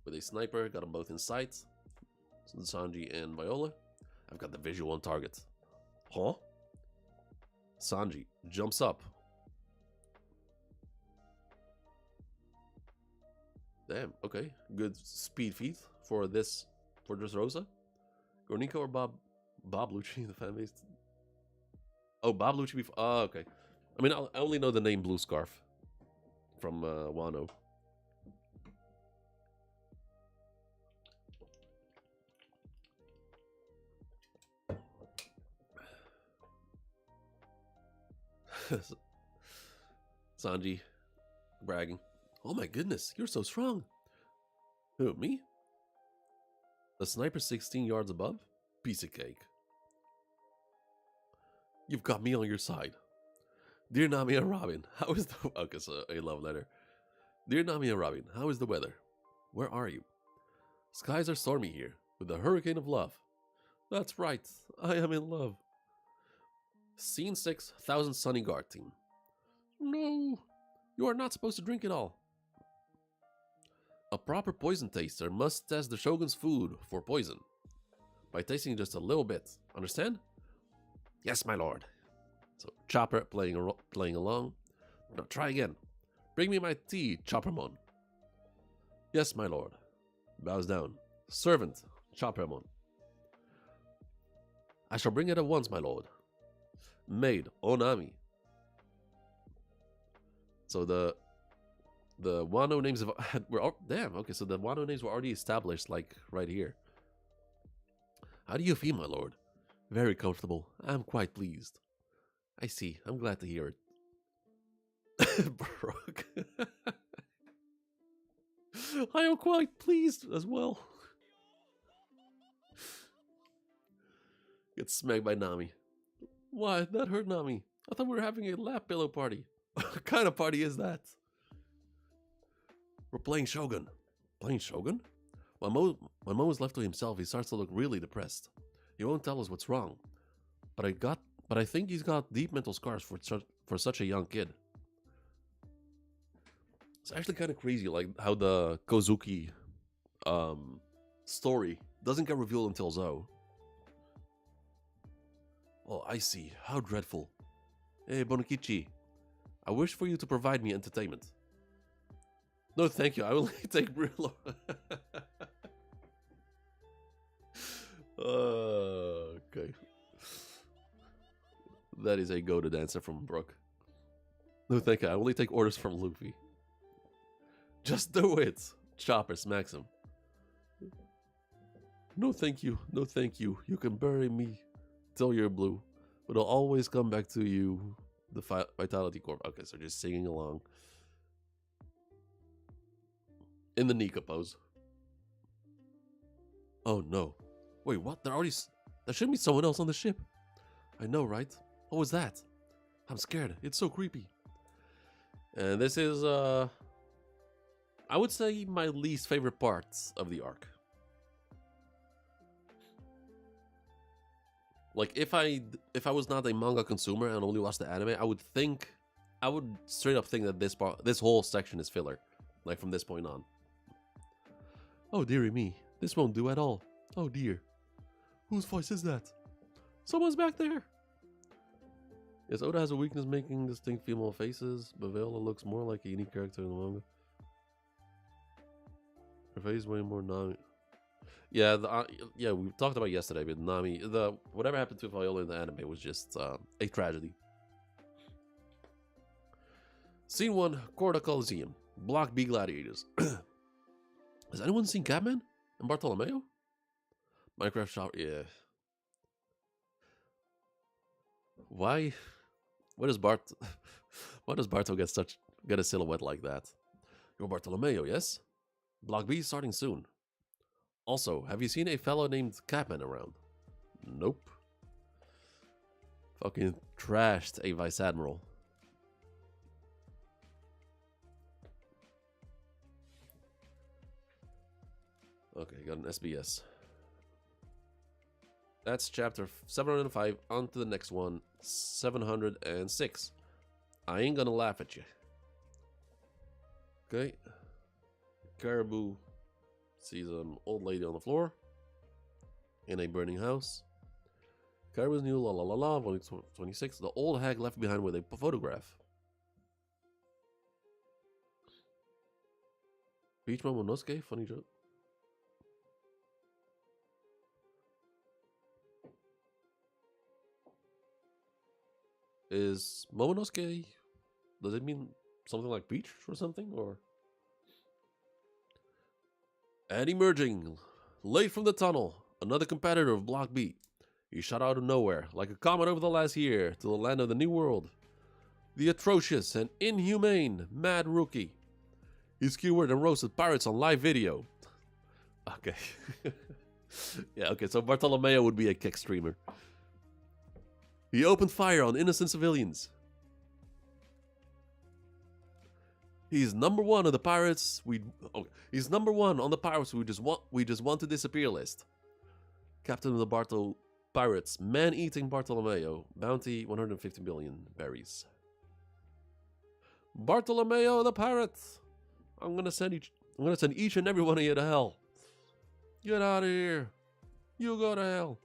with a sniper, got them both in sight. Sanji and Viola. I've got the visual on target. Huh? Sanji jumps up. Damn, okay. Good speed feat for Dressrosa. Gornico or Bob Lucci, the fan base? Oh, Bob Lucci. Oh, okay. I mean, I only know the name Blue Scarf from Wano. Sanji bragging. Oh my goodness, you're so strong. Who, me? The sniper 16 yards above? Piece of cake. You've got me on your side. Dear Nami and Robin, how is the... Okay, so a love letter. Dear Nami and Robin, how is the weather? Where are you? Skies are stormy here, with a hurricane of love. That's right, I am in love. Scene 6, Thousand Sunny Guard Team. No! You are not supposed to drink it all. A proper poison taster must test the Shogun's food for poison by tasting just a little bit. Understand? Yes, my lord. So, Chopper playing along. Now, try again. Bring me my tea, Choppermon. Yes, my lord. Bows down. Servant, Choppermon. I shall bring it at once, my lord. Maid, Onami. So the Wano names were damn, okay, so the Wano names were already established, like right here. How do you feel, my lord? Very comfortable. I'm quite pleased. I see. I'm glad to hear it. Brooke. I am quite pleased as well. Gets smacked by Nami. Why? That hurt Nami. I thought we were having a lap pillow party. What kind of party is that? We're playing Shogun. Playing Shogun? When Mo is left to himself, he starts to look really depressed. He won't tell us what's wrong. But I think he's got deep mental scars for such a young kid. It's actually kind of crazy, like how the Kozuki story doesn't get revealed until Zou. Oh, I see. How dreadful. Hey, Bonokichi. I wish for you to provide me entertainment. No, thank you. I will take real. Okay. That is a goaded answer from Brooke. No, thank you. I only take orders from Luffy. Just do it. Chopper smacks him. No, thank you. No, thank you. You can bury me till you're blue, but I'll always come back to you. The Vitality Corp. Okay, so just singing along. In the Nika pose. Oh no. Wait, what? There shouldn't be someone else on the ship. I know, right? What was that? I'm scared. It's so creepy. And this is, I would say my least favorite parts of the arc. Like, if I was not a manga consumer and only watched the anime, I would straight up think that this whole section is filler. Like, from this point on. Oh, dearie me. This won't do at all. Oh, dear. Whose voice is that? Someone's back there. Yes, Oda has a weakness making distinct female faces, but Viola looks more like a unique character in the manga. Her face is way more Nami. Yeah, yeah, we talked about it yesterday, but Nami, whatever happened to Viola in the anime was just a tragedy. Scene 1, Corda Coliseum. Block B Gladiators. Has anyone seen Catman and Bartolomeo? Minecraft shop, yeah. Why does Barto get a silhouette like that? You're Bartolomeo, yes? Block B starting soon. Also, have you seen a fellow named Catman around? Nope. Fucking trashed a Vice Admiral. Okay, got an SBS. That's chapter 705. On to the next one, 706. I ain't gonna laugh at you. Okay. Caribou sees an old lady on the floor in a burning house. Caribou's new la la la la, volume 26. The old hag left behind with a photograph. Beach Momonosuke, funny joke. Is Momonosuke, does it mean something like beach or something, or? And emerging, late from the tunnel, another competitor of Block B. He shot out of nowhere, like a comet over the last year, to the land of the New World. The atrocious and inhumane Mad Rookie. He skewered and roasted pirates on live video. Okay. Yeah, okay, so Bartolomeo would be a kick streamer. He opened fire on innocent civilians. He's number one of the pirates. He's number one on the pirates we just want to disappear list. Captain of the Barto Pirates, man-eating Bartolomeo, bounty 150 million berries. Bartolomeo the pirate! I'm gonna send each and every one of you to hell. Get out of here! You go to hell!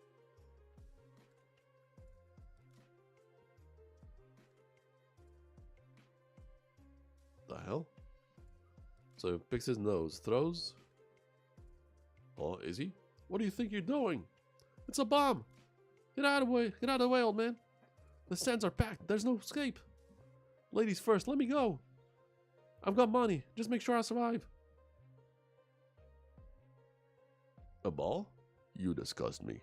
The hell? So he picks his nose, throws. Oh, is he? What do you think you're doing? It's a bomb! Get out of the way! Get out of the way, old man! The stands are packed. There's no escape. Ladies first, let me go. I've got money. Just make sure I survive. A ball? You disgust me.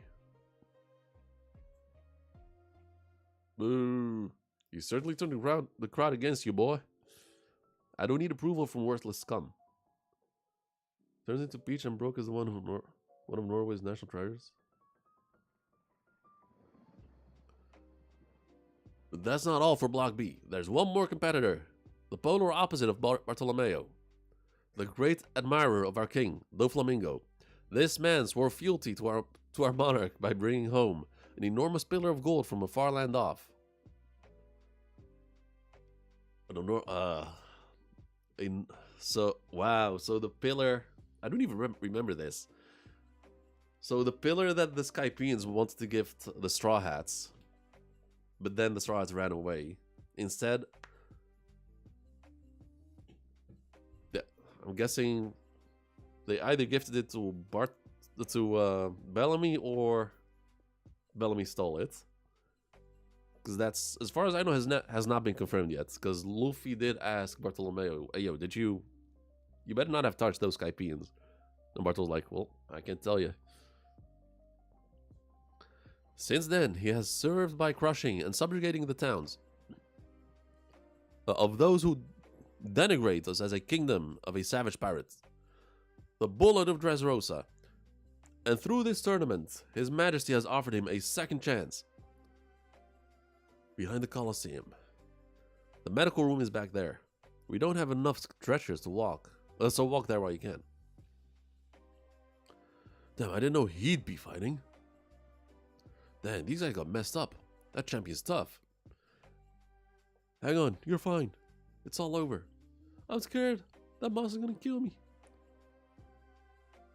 Boo. You certainly turned the crowd against you, boy. I don't need approval from worthless scum. Turns into Peach and Brooke is the one of Norway's national treasures. But that's not all for Block B. There's one more competitor. The polar opposite of Bartolomeo. The great admirer of our king, doflamingo. This man swore fealty to our monarch by bringing home an enormous pillar of gold from a far land off. So the pillar, I don't even remember this. So the pillar that the Skypeans wanted to give the Straw Hats, but then the Straw Hats ran away. Instead, I'm guessing they either gifted it to Bellamy, or Bellamy stole it. Because that's, as far as I know, has not been confirmed yet. Because Luffy did ask Bartolomeo, hey, yo, did you better not have touched those Skypeans. And Bartol's like, well, I can't tell you. Since then, he has served by crushing and subjugating the towns of those who denigrate us as a kingdom of a savage pirate. The Bullet of Dressrosa. And through this tournament, His Majesty has offered him a second chance. Behind the Colosseum. The medical room is back there. We don't have enough stretchers to walk. So walk there while you can. Damn, I didn't know he'd be fighting. Damn, these guys got messed up. That champion's tough. Hang on, you're fine. It's all over. I'm scared. That monster's gonna kill me.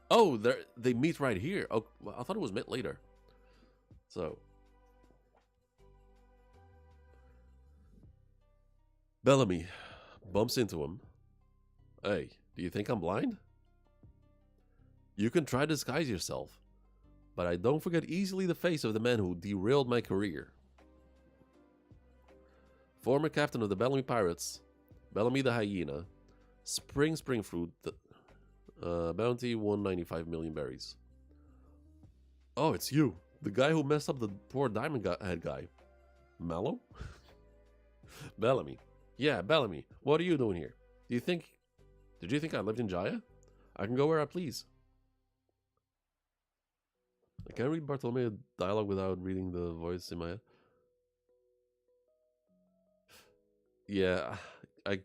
Oh, they meet right here. Oh, well, I thought it was met later. So. Bellamy bumps into him. Hey, do you think I'm blind? You can try to disguise yourself, but I don't forget easily the face of the man who derailed my career. Former captain of the Bellamy Pirates, Bellamy the Hyena, Spring Fruit, bounty 195 million berries. Oh, it's you, the guy who messed up the poor diamond head guy. Mallow? Bellamy. Yeah, Bellamy. What are you doing here? Did you think I lived in Jaya? I can go where I please. I can't read Bartolomeo dialogue without reading the voice in my head. Yeah, I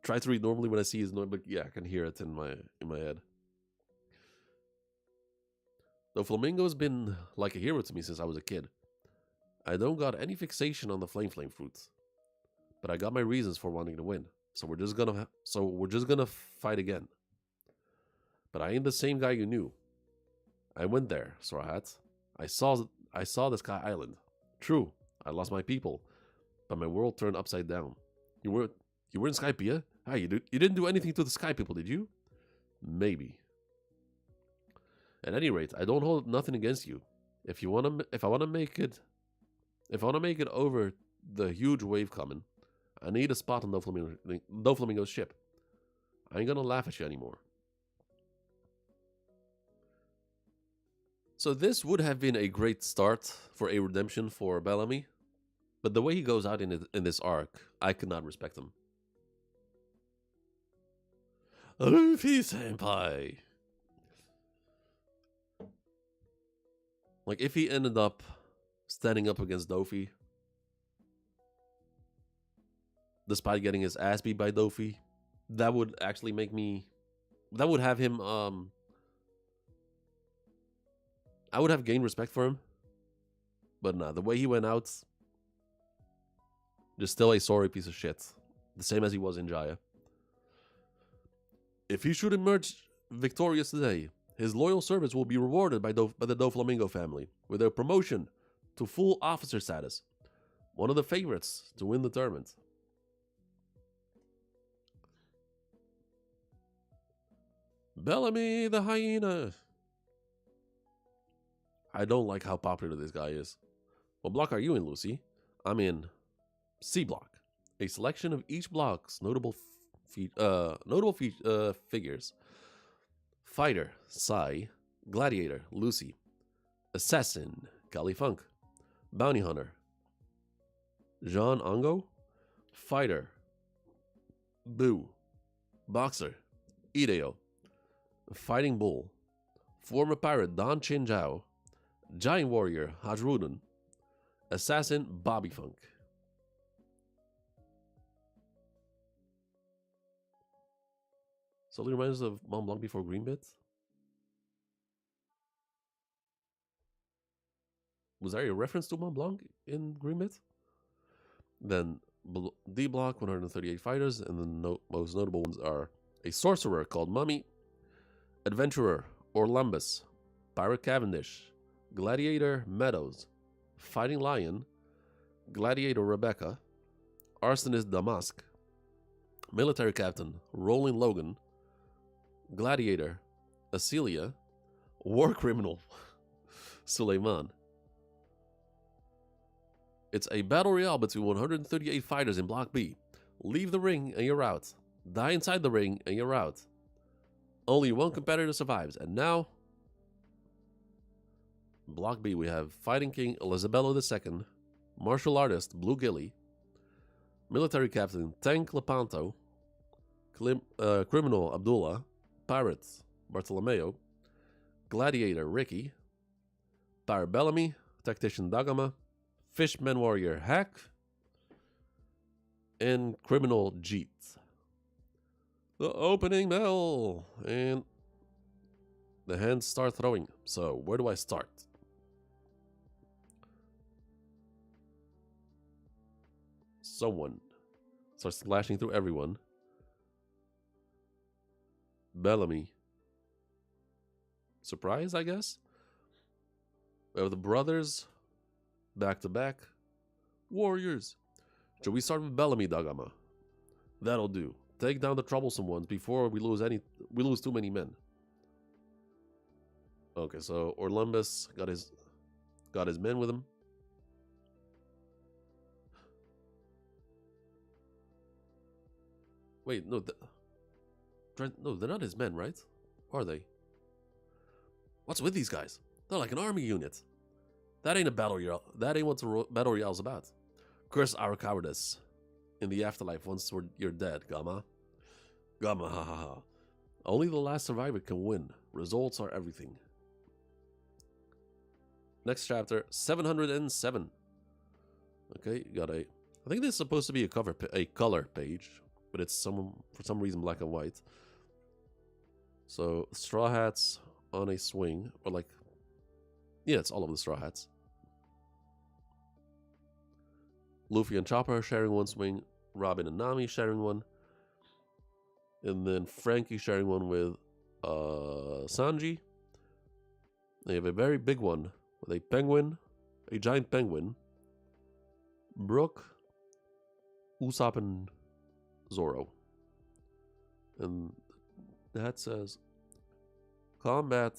try to read normally when I see his noise, but yeah, I can hear it in my head. Doflamingo's been like a hero to me since I was a kid. I don't got any fixation on the flame fruits, but I got my reasons for wanting to win. So we're just gonna fight again. But I ain't the same guy you knew. I went there, Straw Hat. I saw the Sky Island. True, I lost my people, but my world turned upside down. You were in Skypia? Ah, you didn't do anything to the Sky people, did you? Maybe. At any rate, I don't hold nothing against you. If I wanna make it over the huge wave coming, I need a spot on Doflamingo's ship. I ain't gonna laugh at you anymore. So this would have been a great start for a redemption for Bellamy, but the way he goes out in this arc, I could not respect him. Luffy-senpai! Like, if he ended up standing up against Dofi, despite getting his ass beat by Dofi, that would actually make me... That would have him, I would have gained respect for him. But nah, the way he went out, just still a sorry piece of shit. The same as he was in Jaya. If he should emerge victorious today, his loyal service will be rewarded by the Doflamingo family with a promotion to full officer status. One of the favorites to win the tournament. Bellamy the hyena. I don't like how popular this guy is. What block are you in, Lucy? I'm in C block. A selection of each block's notable figures. Fighter, Sai. Gladiator, Lucy. Assassin, Kali Funk. Bounty Hunter, Jean Ongo. Fighter, Boo. Boxer, Ideo. Fighting Bull. Former pirate Don Chin Zhao. Giant warrior Hajrudin. Assassin Bobby Funk. So it reminds us of Mont Blanc before Greenbit. Was there a reference to Mont Blanc in Greenbit? Then D block, 138 fighters, and the most notable ones are a sorcerer called Mummy, adventurer Orlumbus, pirate Cavendish, gladiator Meadows, fighting lion, gladiator Rebecca, arsonist Damask, military captain Rolling Logan, gladiator Acelia, war criminal Suleiman. It's a battle royale between 138 fighters in Block B. Leave the ring and you're out. Die inside the ring and you're out. Only one competitor survives. And now, Block B, we have Fighting King Elizabello II, martial artist Blue Gilly, military captain Tank Lepanto, criminal Abdullah, pirate Bartolomeo, gladiator Ricky, pirate Bellamy, tactician Dagama, fishman warrior Hack, and criminal Jeet. The opening bell, and the hands start throwing. So where do I start? Someone starts slashing through everyone. Bellamy. Surprise, I guess? We have the brothers back to back. Warriors. Should we start with Bellamy, Dagama? That'll do. Take down the troublesome ones before we lose too many men. Okay, so Orlumbus got his men with him. Wait, no, no, they're not his men, right? Are they? What's with these guys? They're like an army unit. That ain't a battle royale. That ain't what the battle royale's about. Curse our cowardice in the afterlife once you're dead, Gamma. Gamma, ha ha ha. Only the last survivor can win. Results are everything. Next chapter, 707. Okay, you got a... I think this is supposed to be a color page, but it's for some reason black and white. So, Straw Hats on a swing, or like... Yeah, it's all of the Straw Hats. Luffy and Chopper sharing one swing, Robin and Nami sharing one, and then Frankie sharing one with Sanji. They have a very big one with a penguin, a giant penguin, Brooke, Usopp, and Zoro. And that says Combat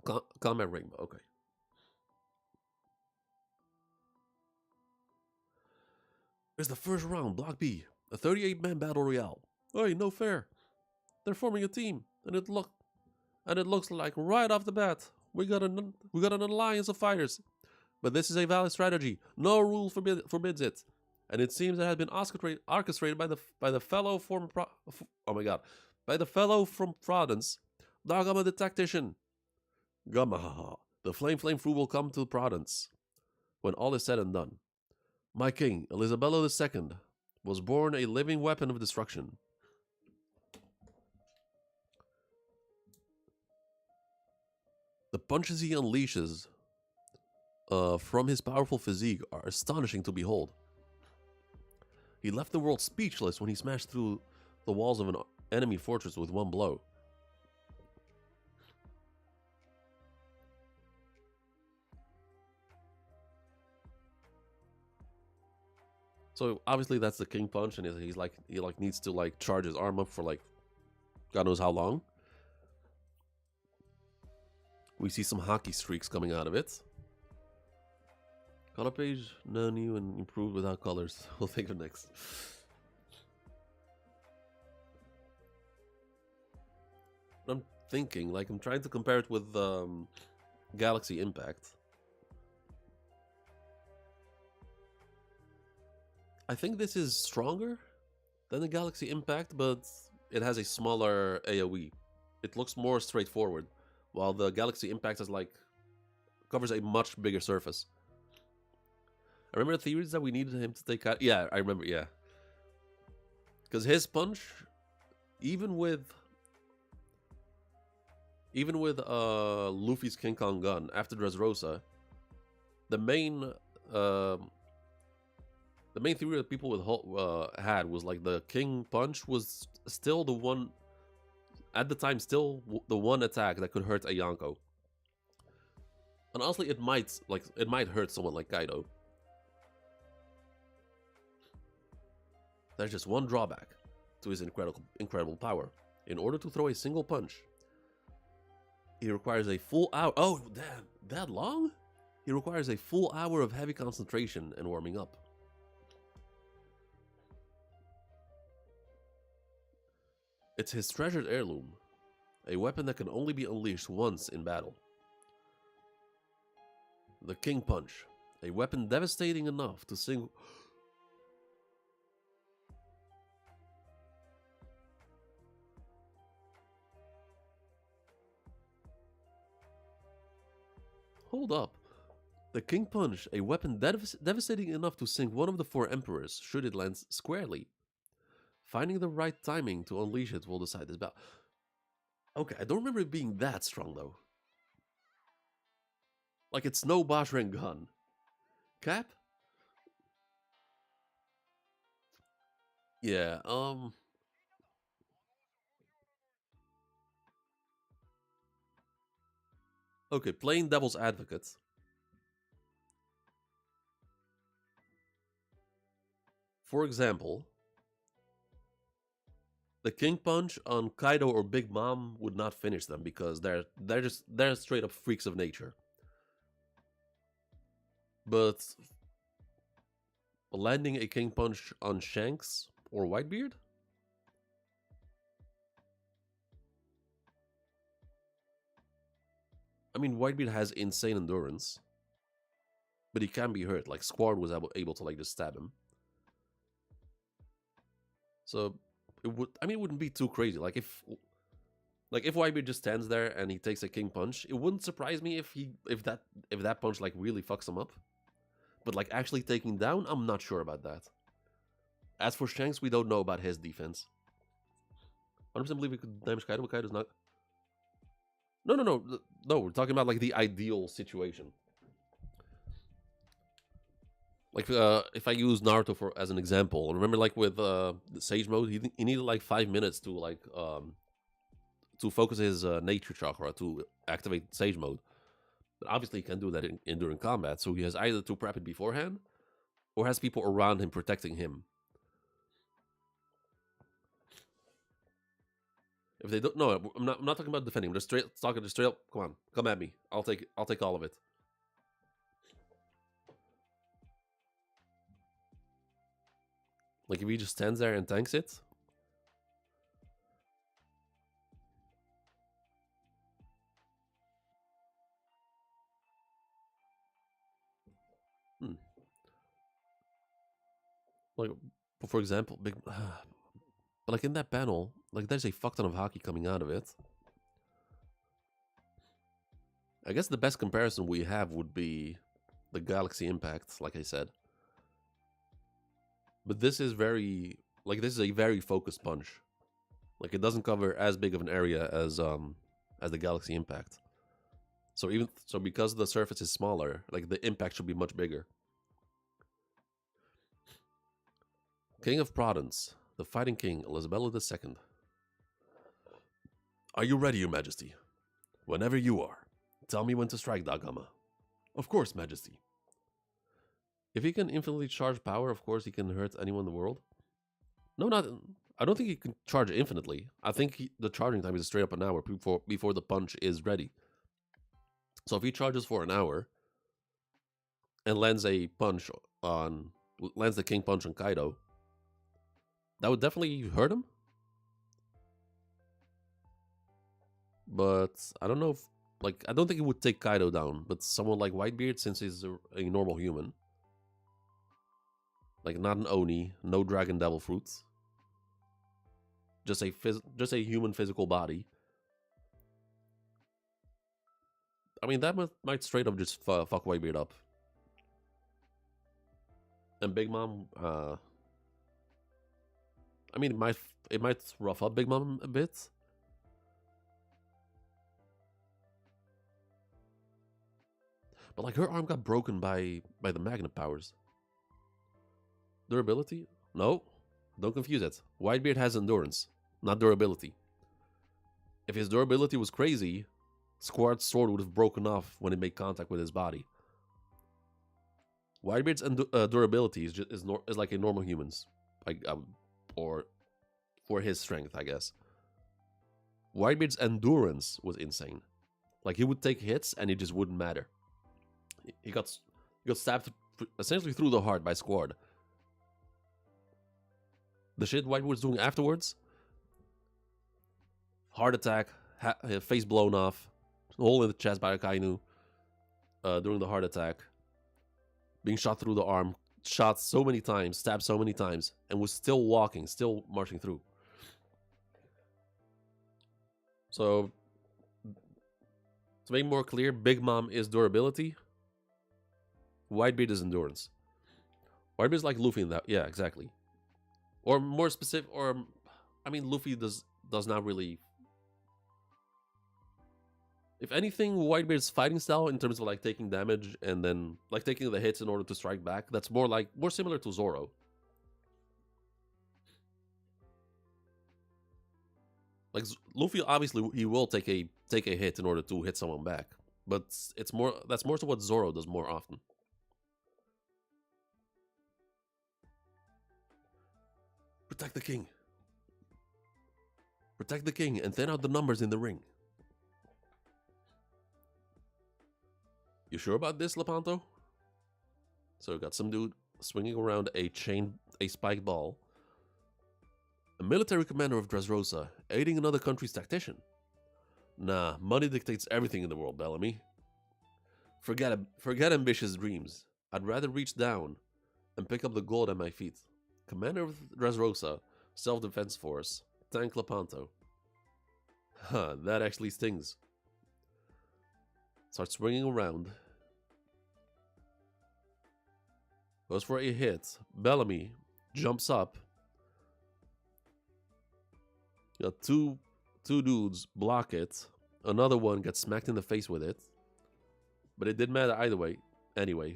Rainbow. Okay. Here's the first round, Block B, a 38-man battle royale. Hey, no fair. They're forming a team, and it looks like right off the bat we got an alliance of fighters. But this is a valid strategy. No rule forbids it, and it seems it has been orchestrated by the fellow from Providence, Dagama the tactician. Gamahaha, the flame fruit will come to Providence when all is said and done. My king, Elizabello II, was born a living weapon of destruction. The punches he unleashes from his powerful physique are astonishing to behold. He left the world speechless when he smashed through the walls of an enemy fortress with one blow. So obviously that's the king punch, and he needs to like charge his arm up for like God knows how long. We see some hockey streaks coming out of it. Color page, no new and improved without colors. We'll take it next. I'm thinking, like, I'm trying to compare it with Galaxy Impact. I think this is stronger than the Galaxy Impact, but it has a smaller AoE. It looks more straightforward, while the Galaxy Impact is like covers a much bigger surface. I remember the theories that we needed him to take out. Yeah, I remember. Yeah, because his punch, even with Luffy's King Kong gun after Dressrosa, the main theory that people had was like the King punch was still the one at the time, still the one attack that could hurt a Yonko. And honestly, it might hurt someone like Kaido. There's just one drawback to his incredible power. In order to throw a single punch, he requires a full hour. Oh, damn, that long? He requires a full hour of heavy concentration and warming up. It's his treasured heirloom, a weapon that can only be unleashed once in battle. The King Punch, a weapon devastating enough to sink. Hold up. The King Punch, a weapon devastating enough to sink one of the four emperors should it land squarely. Finding the right timing to unleash it will decide this battle. Okay, I don't remember it being that strong though. Like, it's no Bosch rank gun. Cap? Yeah, okay, playing devil's advocate. For example, the King Punch on Kaido or Big Mom would not finish them because they're straight up freaks of nature. But landing a King Punch on Shanks or Whitebeard? I mean, Whitebeard has insane endurance, but he can be hurt. Like, Squad was able to like just stab him. So it wouldn't be too crazy. Like if Whitebeard just stands there and he takes a King Punch, it wouldn't surprise me if that punch like really fucks him up. But like actually taking down, I'm not sure about that. As for Shanks, we don't know about his defense. 100% believe we could damage Kaido, but Kaido's not. No. We're talking about like the ideal situation. Like if I use Naruto as an example, remember like with the Sage mode, he needed like 5 minutes to like to focus his nature chakra to activate Sage mode. But obviously he can't do that during combat, so he has either to prep it beforehand or has people around him protecting him. If they don't, no, I'm not talking about defending. I'm just talking straight up. Come on, come at me. I'll take all of it. Like if he just stands there and tanks it. Like, for example, but like in that panel, like there's a fuck ton of hockey coming out of it. I guess the best comparison we have would be the Galaxy Impact, like I said. But this is this is a very focused punch. Like it doesn't cover as big of an area as the Galaxy Impact. So because the surface is smaller, like the impact should be much bigger. King of Provence, the fighting king, Elizabeth II. Are you ready, Your Majesty? Whenever you are. Tell me when to strike, Dagama. Of course, Majesty. If he can infinitely charge power, of course he can hurt anyone in the world. No, not. I don't think he can charge infinitely. I think the charging time is straight up an hour before the punch is ready. So if he charges for an hour and lands the king punch on Kaido, that would definitely hurt him. But I don't know if, like, I don't think it would take Kaido down, but someone like Whitebeard, since he's a normal human, like not an Oni, no Dragon Devil Fruits, just a human physical body. I mean, that might straight up just fuck Whitebeard up. And Big Mom, I mean, it might rough up Big Mom a bit. But like her arm got broken by the magnet powers. Durability? No, don't confuse it. Whitebeard has endurance, not durability. If his durability was crazy, Squart's sword would have broken off when it made contact with his body. Whitebeard's durability is like a normal human's, like or for his strength, I guess. Whitebeard's endurance was insane. Like he would take hits and it just wouldn't matter. He got stabbed essentially through the heart by Squad. The shit Whitebeard was doing afterwards: heart attack, face blown off, hole in the chest by Akainu during the heart attack, being shot through the arm, shot so many times, stabbed so many times, and was still walking, still marching through. So, to make more clear, Big Mom is durability. Whitebeard is endurance. Whitebeard is like Luffy in that. Yeah, exactly. Or more specific, or I mean, Luffy does not really. If anything, Whitebeard's fighting style in terms of like taking damage and then like taking the hits in order to strike back, that's more similar to Zoro. Like Luffy, obviously he will take a hit in order to hit someone back, but that's more to what Zoro does more often. Protect the king. Protect the king and thin out the numbers in the ring. You sure about this, Lepanto? So we got some dude swinging around a spiked ball. A military commander of Dressrosa aiding another country's tactician. Nah, money dictates everything in the world, Bellamy. Forget ambitious dreams. I'd rather reach down and pick up the gold at my feet. Commander of Dressrosa, Self-Defense Force, Tank Lepanto. Huh, that actually stings. Starts swinging around. Goes for a hit. Bellamy jumps up. You got two dudes block it. Another one gets smacked in the face with it. But it didn't matter either way. Anyway,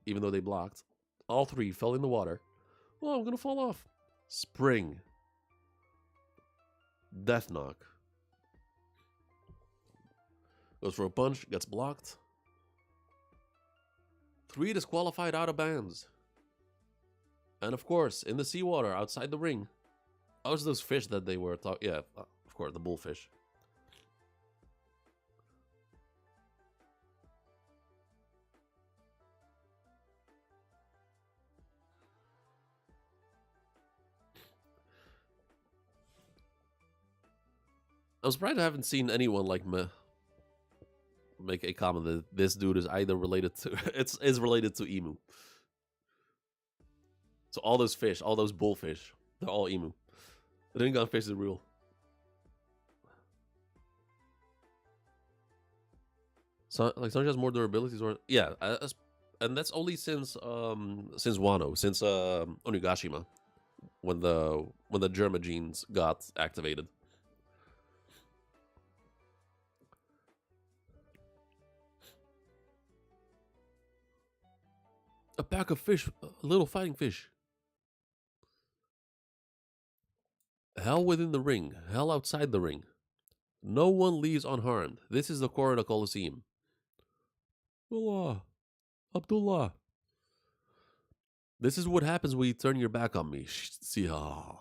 even though they blocked. All three fell in the water. Oh, I'm gonna fall off. Spring. Death knock. Goes for a punch, gets blocked. 3 disqualified out of bounds. And of course, in the seawater outside the ring. Oh, it's those fish that they were talking. Yeah, of course, the bullfish. I'm surprised I haven't seen anyone like make a comment that this dude is either related to is related to emu. So all those fish, all those bullfish, they're all emu. The Rinnegan fish is real. So like Sanji has more durabilities, or yeah, and that's only since Wano, since Onigashima, when the Germa genes got activated. A pack of fish, little fighting fish. Hell within the ring, hell outside the ring. No one leaves unharmed. This is the core of the Colosseum. Allah, Abdullah. This is what happens when you turn your back on me. See, so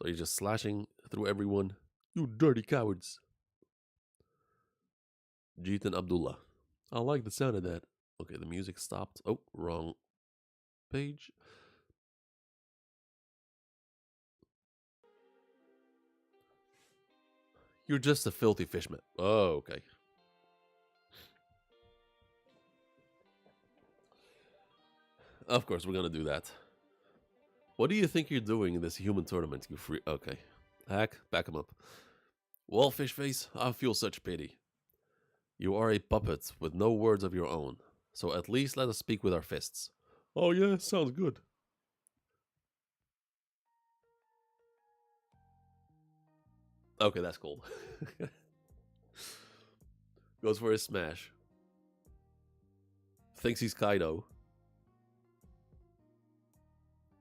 you're just slashing through everyone. You dirty cowards. Jeet and Abdullah. I like the sound of that. Okay, the music stopped. Oh, wrong page. You're just a filthy fishman. Oh, okay. Of course, we're gonna do that. What do you think you're doing in this human tournament, you free... Okay. Hack, back him up. Well, Fishface, I feel such pity. You are a puppet with no words of your own, so at least let us speak with our fists. Oh yeah, sounds good. Okay, that's cool. Goes for his smash. Thinks he's Kaido.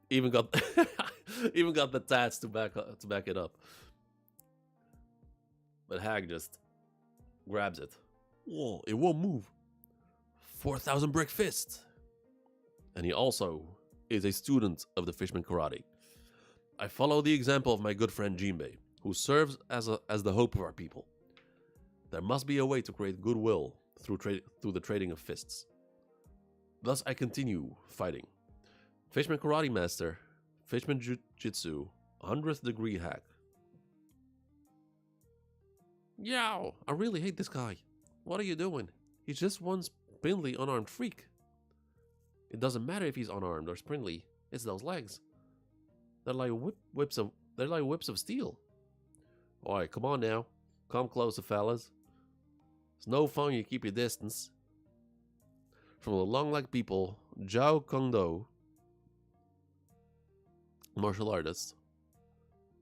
Even got even got the tats to back it up. But Hag just grabs it. Whoa, it won't move. 4,000 brick fists. And he also is a student of the Fishman Karate. I follow the example of my good friend Jinbei, who serves as the hope of our people. There must be a way to create goodwill through the trading of fists. Thus I continue fighting. Fishman Karate Master, Fishman Jiu-Jitsu, 100th degree hack. Yow, I really hate this guy. What are you doing? He's just one spindly unarmed freak. It doesn't matter if he's unarmed or spindly, it's those legs. They're like whips of steel. Alright, come on now. Come closer, fellas. It's no fun you keep your distance. From the long leg people, Zhao Kongdo, martial artist,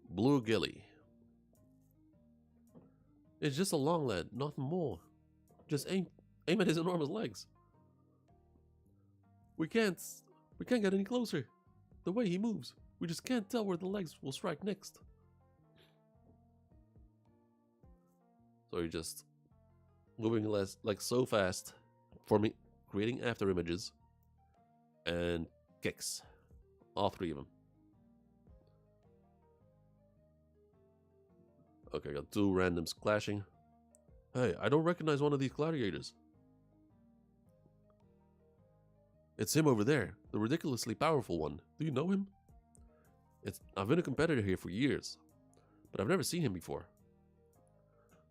Blue Gilly. It's just a long lad, nothing more. Just aim at his enormous legs. We can't get any closer. The way he moves, we just can't tell where the legs will strike next. So you're just moving so fast, creating after images, and kicks. All three of them. Okay, got two randoms clashing. Hey, I don't recognize one of these gladiators. It's him over there, the ridiculously powerful one. Do you know him? I've been a competitor here for years, but I've never seen him before.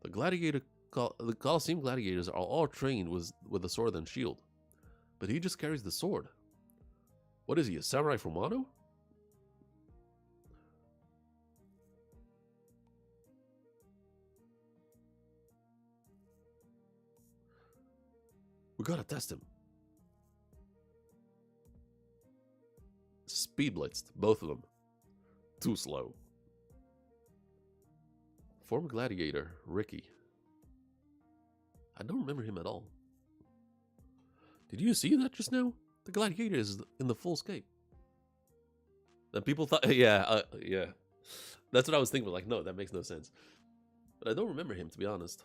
The Colosseum gladiators are all trained with a sword and shield, but he just carries the sword. What is he, a samurai from Wano? We gotta test him. Speed blitzed, both of them. Too slow. Former gladiator, Ricky. I don't remember him at all. Did you see that just now? The gladiator is in the full scape. And people thought, yeah. That's what I was thinking, like, no, that makes no sense. But I don't remember him, to be honest.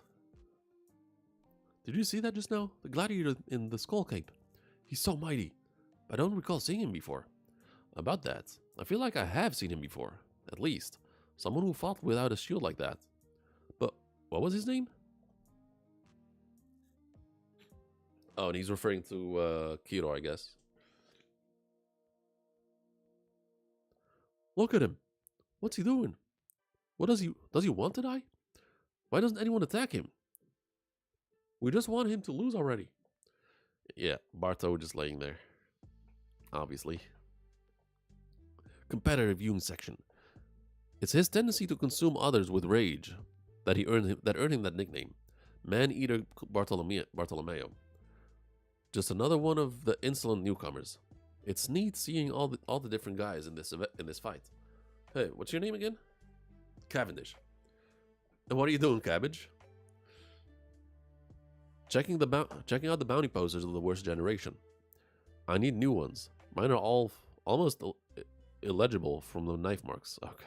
Did you see that just now? The gladiator in the skull cape. He's so mighty. I don't recall seeing him before. About that, I feel like I have seen him before. At least. Someone who fought without a shield like that. But, what was his name? Oh, and he's referring to Kiro, I guess. Look at him. What's he doing? What does he want to die? Why doesn't anyone attack him? We just want him to lose already. Yeah, Barto just laying there. Obviously. Competitive viewing section. It's his tendency to consume others with rage that earned him that nickname. Man-Eater Bartolomeo. Just another one of the insolent newcomers. It's neat seeing all the different guys in this fight. Hey, what's your name again? Cavendish. And what are you doing, Cabbage? Checking out the bounty posters of the worst generation. I need new ones. Mine are all almost illegible from the knife marks. Okay.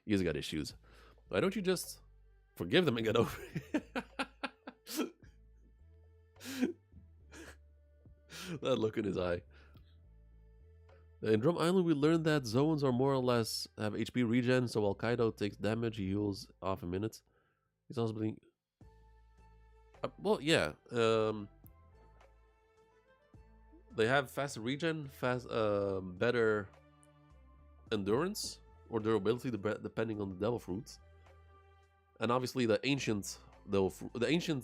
You guys got issues. Why don't you just forgive them and get over it? That look in his eye. In Drum Island, we learned that zones are more or less have HP regen, so while Kaido takes damage, he heals off in minutes. He's also being... well, yeah. They have faster regen, better endurance or durability, depending on the devil fruits. And obviously, the ancient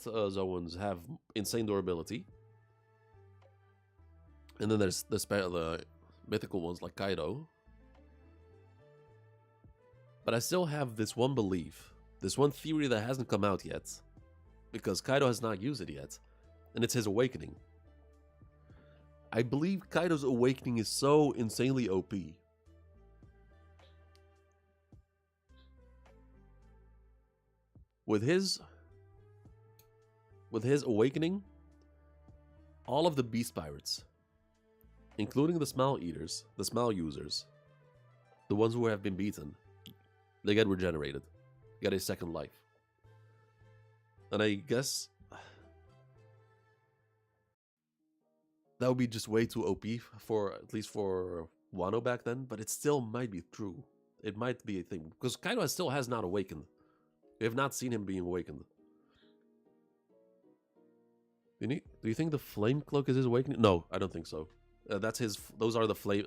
zones have insane durability. And then there's the mythical ones like Kaido. But I still have this one belief, this one theory that hasn't come out yet, because Kaido has not used it yet, and it's his awakening. I believe Kaido's awakening is so insanely OP. With his awakening, all of the beast pirates, including the smell eaters, the smell users, the ones who have been beaten, they get regenerated, get a second life. And I guess that would be just way too OP for, at least for Wano back then, but it still might be true. It might be a thing, because Kaido still has not awakened. We have not seen him being awakened. Do you think the flame cloak is his awakening? No, I don't think so. That's his. Those are the flame.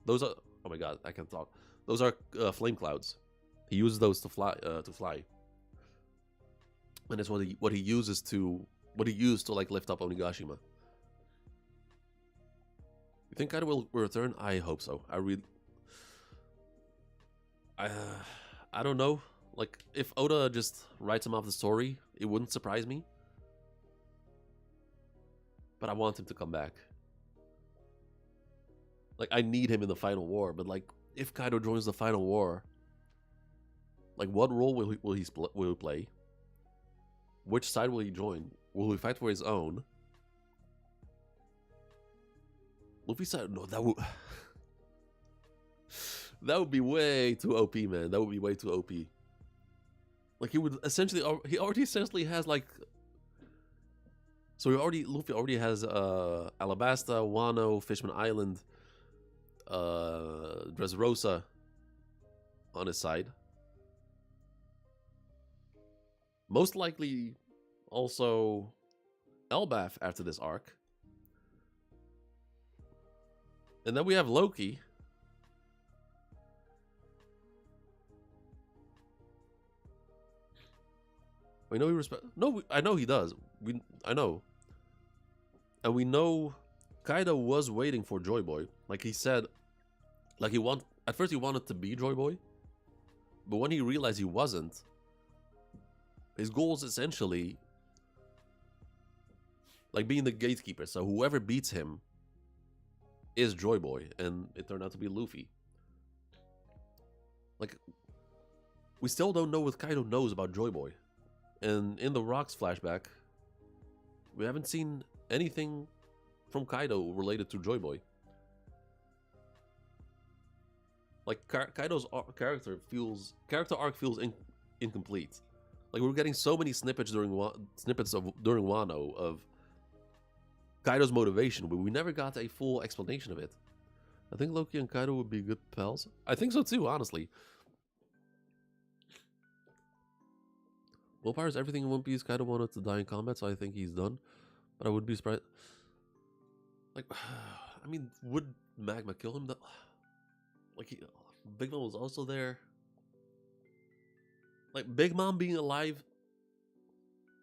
Those are. Oh my god, I can't talk. Those are flame clouds. He uses those to fly. And it's what he uses to like lift up Onigashima. You think Kaido will return? I hope so. I don't know. Like, if Oda just writes him off the story, it wouldn't surprise me. But I want him to come back. Like, I need him in the final war, but like, if Kaido joins the final war, like, what role will he play? Which side will he join? Will he fight for his own? Luffy's side? No, that would be way too OP, man. That would be way too OP. Like, he already essentially has like, so Luffy already has Alabasta, Wano, Fishman Island, Dressrosa on his side. Most likely also Elbaf after this arc. And then we have Loki. We know he respect. No, I know he does. I know. And we know Kaido was waiting for Joy Boy. Like he said, like at first he wanted to be Joy Boy, but when he realized he wasn't, his goal is essentially like being the gatekeeper. So whoever beats him is Joy Boy, and it turned out to be Luffy. Like, we still don't know what Kaido knows about Joy Boy. And in the Rocks flashback, we haven't seen anything from Kaido related to Joy Boy. Like, Kaido's character arc feels incomplete. Like, we're getting so many snippets during Wano of Kaido's motivation, but we never got a full explanation of it. I think Loki and Kaido would be good pals. I think so too, honestly. Willpower is everything in One Piece. Kaido wanted to die in combat, so I think he's done. But I would be surprised. Like, I mean, would Magma kill him? Like, Big Mom was also there. Like, Big Mom being alive,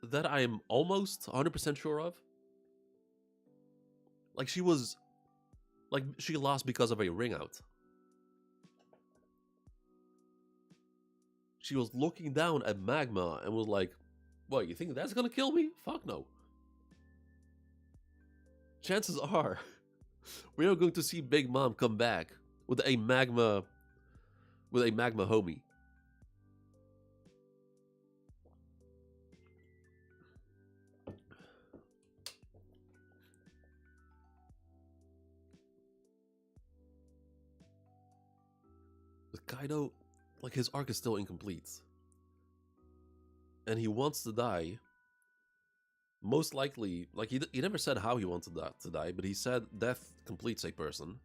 that I am almost 100% sure of. Like, she lost because of a ring out. She was looking down at Magma and was like, what, you think that's gonna kill me? Fuck no. Chances are we are going to see Big Mom come back with a magma homie. Kaido, like, his arc is still incomplete. And he wants to die. Most likely, like, he never said how he wants to die, but he said death completes a person.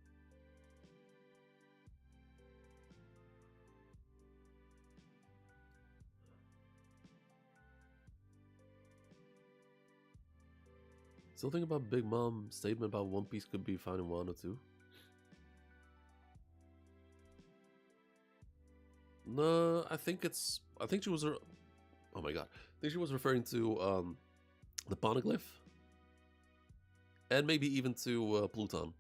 Still think about Big Mom's statement about One Piece could be found in 1 or 2. No, I think she was. Oh my god, I think she was referring to the Poneglyph, and maybe even to Pluton.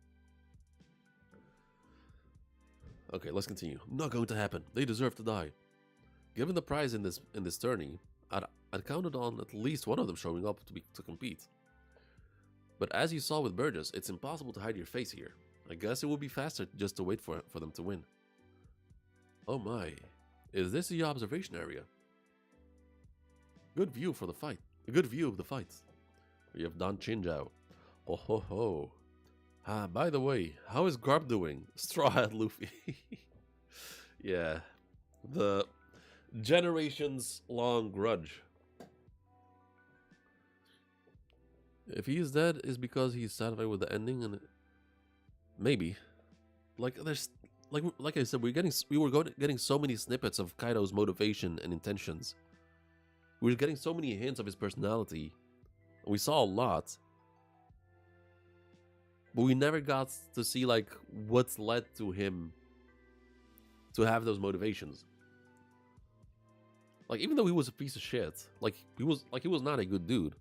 Okay, let's continue. Not going to happen. They deserve to die. Given the prize in this tourney, I'd counted on at least one of them showing up to compete. But as you saw with Burgess, it's impossible to hide your face here. I guess it would be faster just to wait for them to win. Oh my, is this the observation area? Good view for the fight. A good view of the fight. We have Don Chinjao. Oh ho ho. Ah, by the way, how is Garp doing? Straw Hat Luffy. Yeah, the generations long grudge. If he is dead, is because he's satisfied with the ending, and maybe, like there's, like I said, we were getting so many snippets of Kaido's motivation and intentions. We were getting so many hints of his personality, and we saw a lot, but we never got to see like what's led to him to have those motivations. Like, even though he was a piece of shit, he was not a good dude.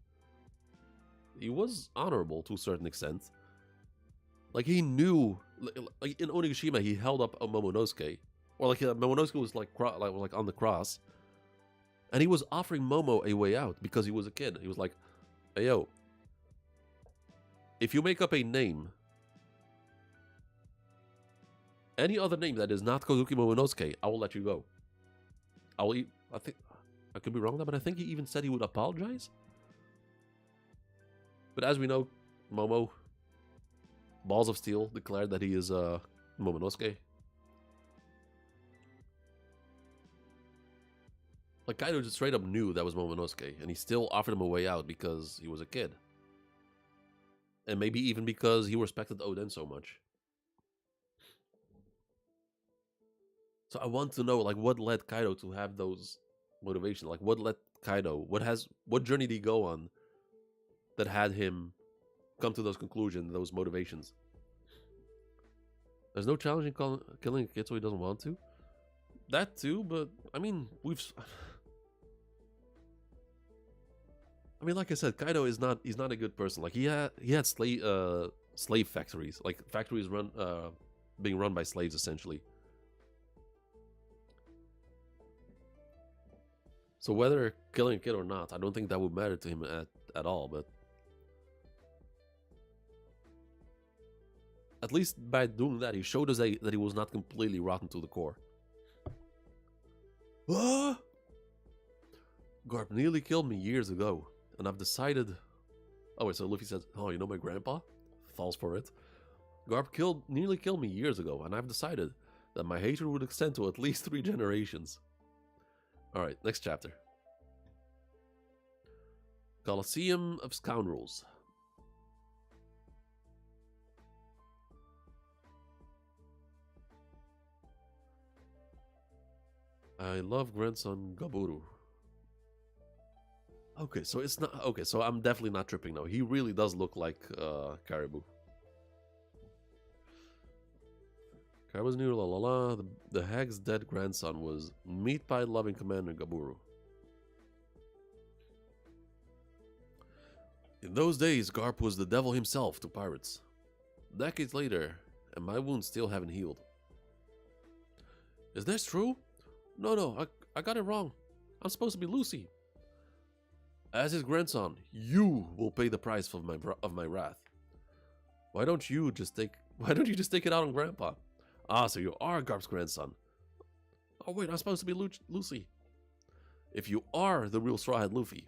He was honorable to a certain extent. Like, he knew, like in Onigashima, he held up a Momonosuke, or like Momonosuke was like on the cross, and he was offering Momo a way out because he was a kid. He was like, "Hey yo, if you make up a name, any other name that is not Kozuki Momonosuke, I will let you go. I think I could be wrong there, but I think he even said he would apologize." But as we know, Momo, Balls of Steel, declared that he is Momonosuke. Like, Kaido just straight up knew that was Momonosuke, and he still offered him a way out because he was a kid. And maybe even because he respected Oden so much. So I want to know, like, what led Kaido to have those motivations? Like, what led Kaido? What journey did he go on that had him come to those conclusions, those motivations? There's no challenge in killing a kid so he doesn't want to. That too, but I mean, like I said, Kaido is not. He's not a good person. Like, he had slave factories, like factories being run by slaves essentially. So whether killing a kid or not, I don't think that would matter to him at all. But at least by doing that, he showed us that he was not completely rotten to the core. Ah! Garp nearly killed me years ago, and I've decided... Oh wait, so Luffy says, "Oh, you know my grandpa?" Falls for it. Garp nearly killed me years ago, and I've decided that my hatred would extend to at least 3 generations. Alright, next chapter. Colosseum of Scoundrels. I love grandson Gaburu. Okay, so it's not... Okay, so I'm definitely not tripping now. He really does look like Caribou. Caribou's new la la la. The hag's dead grandson was meat pie loving Commander Gaburu. In those days, Garp was the devil himself to pirates. Decades later, and my wounds still haven't healed. Is this true? No, I got it wrong. I'm supposed to be Lucy. As his grandson, you will pay the price of my wrath. Why don't you just take it out on Grandpa? Ah, so you are Garp's grandson. Oh wait, I'm supposed to be Lucy. If you are the real Straw Hat Luffy,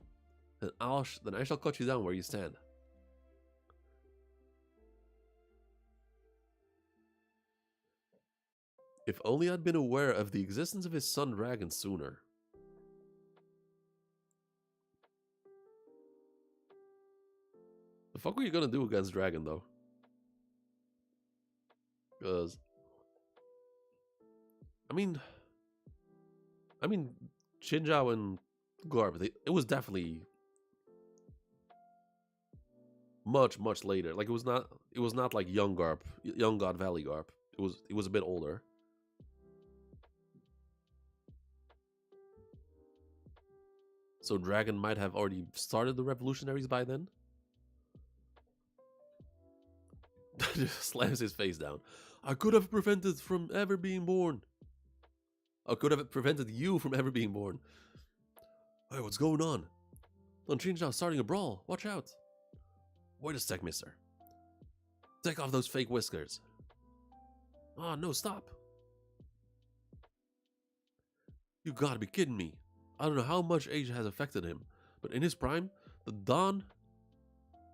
then I shall cut you down where you stand. If only I'd been aware of the existence of his son dragon sooner. The fuck are you gonna do against Dragon, though? Because... I mean, Xinjiao and Garb, it was definitely much later. Like it was not like young Garb, young God Valley Garb. It was a bit older. So Dragon might have already started the revolutionaries by then. Just slams his face down. I could have prevented from ever being born. I could have prevented you from ever being born. Hey, what's going on? Don Xinjiao starting a brawl. Watch out. Wait a sec, mister. Take off those fake whiskers. Ah, no, stop. You gotta be kidding me. I don't know how much age has affected him, but in his prime, the Don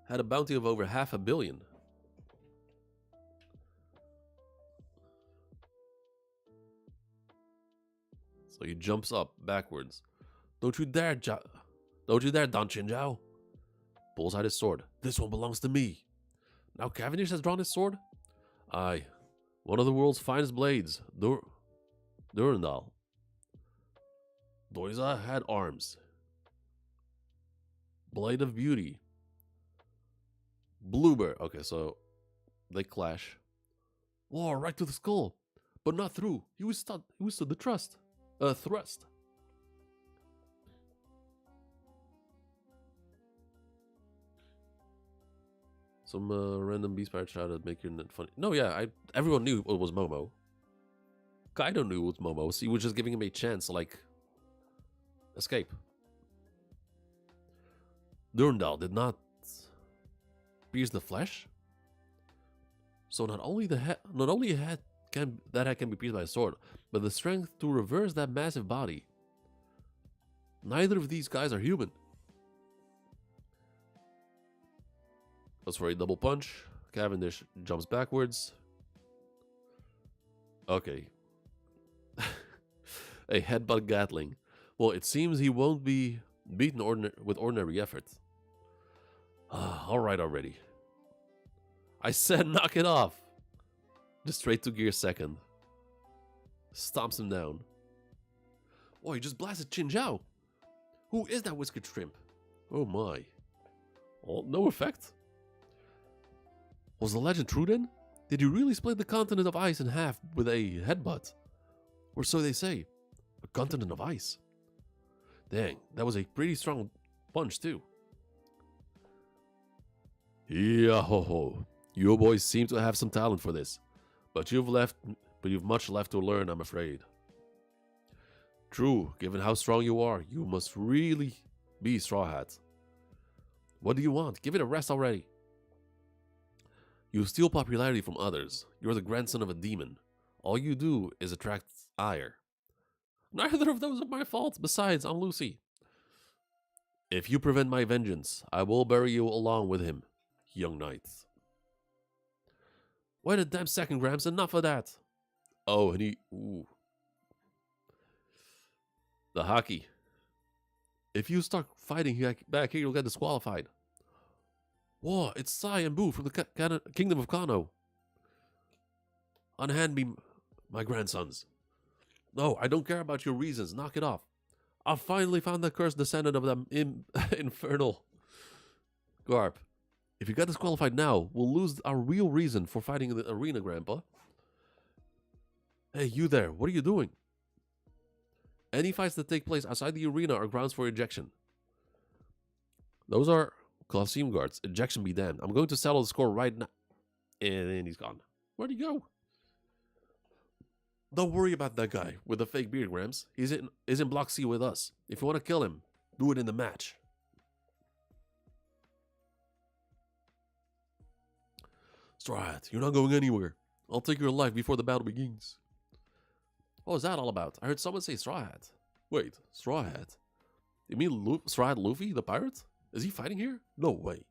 had a bounty of over 500 million. So he jumps up backwards. Don't you dare, Don Xinjiao. Pulls out his sword. This one belongs to me. Now Cavendish has drawn his sword? Aye. One of the world's finest blades. Durandal. Doiza had arms. Blade of Beauty. Bluebird. Okay, so they clash. War right to the skull. But not through. He withstood the thrust. Some random beast pirate shouted, making it funny. No, yeah, everyone knew it was Momo. Kaido knew it was Momo, so he was just giving him a chance to, like, escape. Durandal did not pierce the flesh. So not only a head can be pierced by a sword, but the strength to reverse that massive body. Neither of these guys are human. Goes for a double punch. Cavendish jumps backwards. Okay. A headbutt Gatling. Well, it seems he won't be beaten with ordinary effort. Alright already. I said knock it off. Just straight to gear second. Stomps him down. Oh, he just blasted Xinjiao. Who is that whiskered shrimp? Oh my. Oh, no effect? Was the legend true then? Did you really split the continent of ice in half with a headbutt? Or so they say. A continent of ice. Dang, that was a pretty strong punch too. Yeah ho ho. You boys seem to have some talent for this. But you've much left to learn, I'm afraid. True, given how strong you are, you must really be Straw Hat. What do you want? Give it a rest already. You steal popularity from others. You're the grandson of a demon. All you do is attract ire. Neither of those are my fault. Besides, I'm Lucy. If you prevent my vengeance, I will bury you along with him, young knight. Wait a damn second, Gramps. Enough of that. Oh, and he... Ooh. The hockey. If you start fighting back here, you'll get disqualified. Whoa, it's Sai and Boo from the Kingdom of Kano. Unhand me, my grandsons. No, I don't care about your reasons. Knock it off. I've finally found the cursed descendant of them infernal Garp. If you get disqualified now, we'll lose our real reason for fighting in the arena, Grandpa. Hey, you there. What are you doing? Any fights that take place outside the arena are grounds for ejection. Those are Colosseum guards. Ejection be damned. I'm going to settle the score right now. And then he's gone. Where'd he go? Don't worry about that guy with the fake beard, Grams. He's in Block C with us. If you want to kill him, do it in the match. Straw Hat, you're not going anywhere. I'll take your life before the battle begins. What was that all about? I heard someone say Straw Hat. Wait, Straw Hat? You mean Straw Hat Luffy, the pirate? Is he fighting here? No way.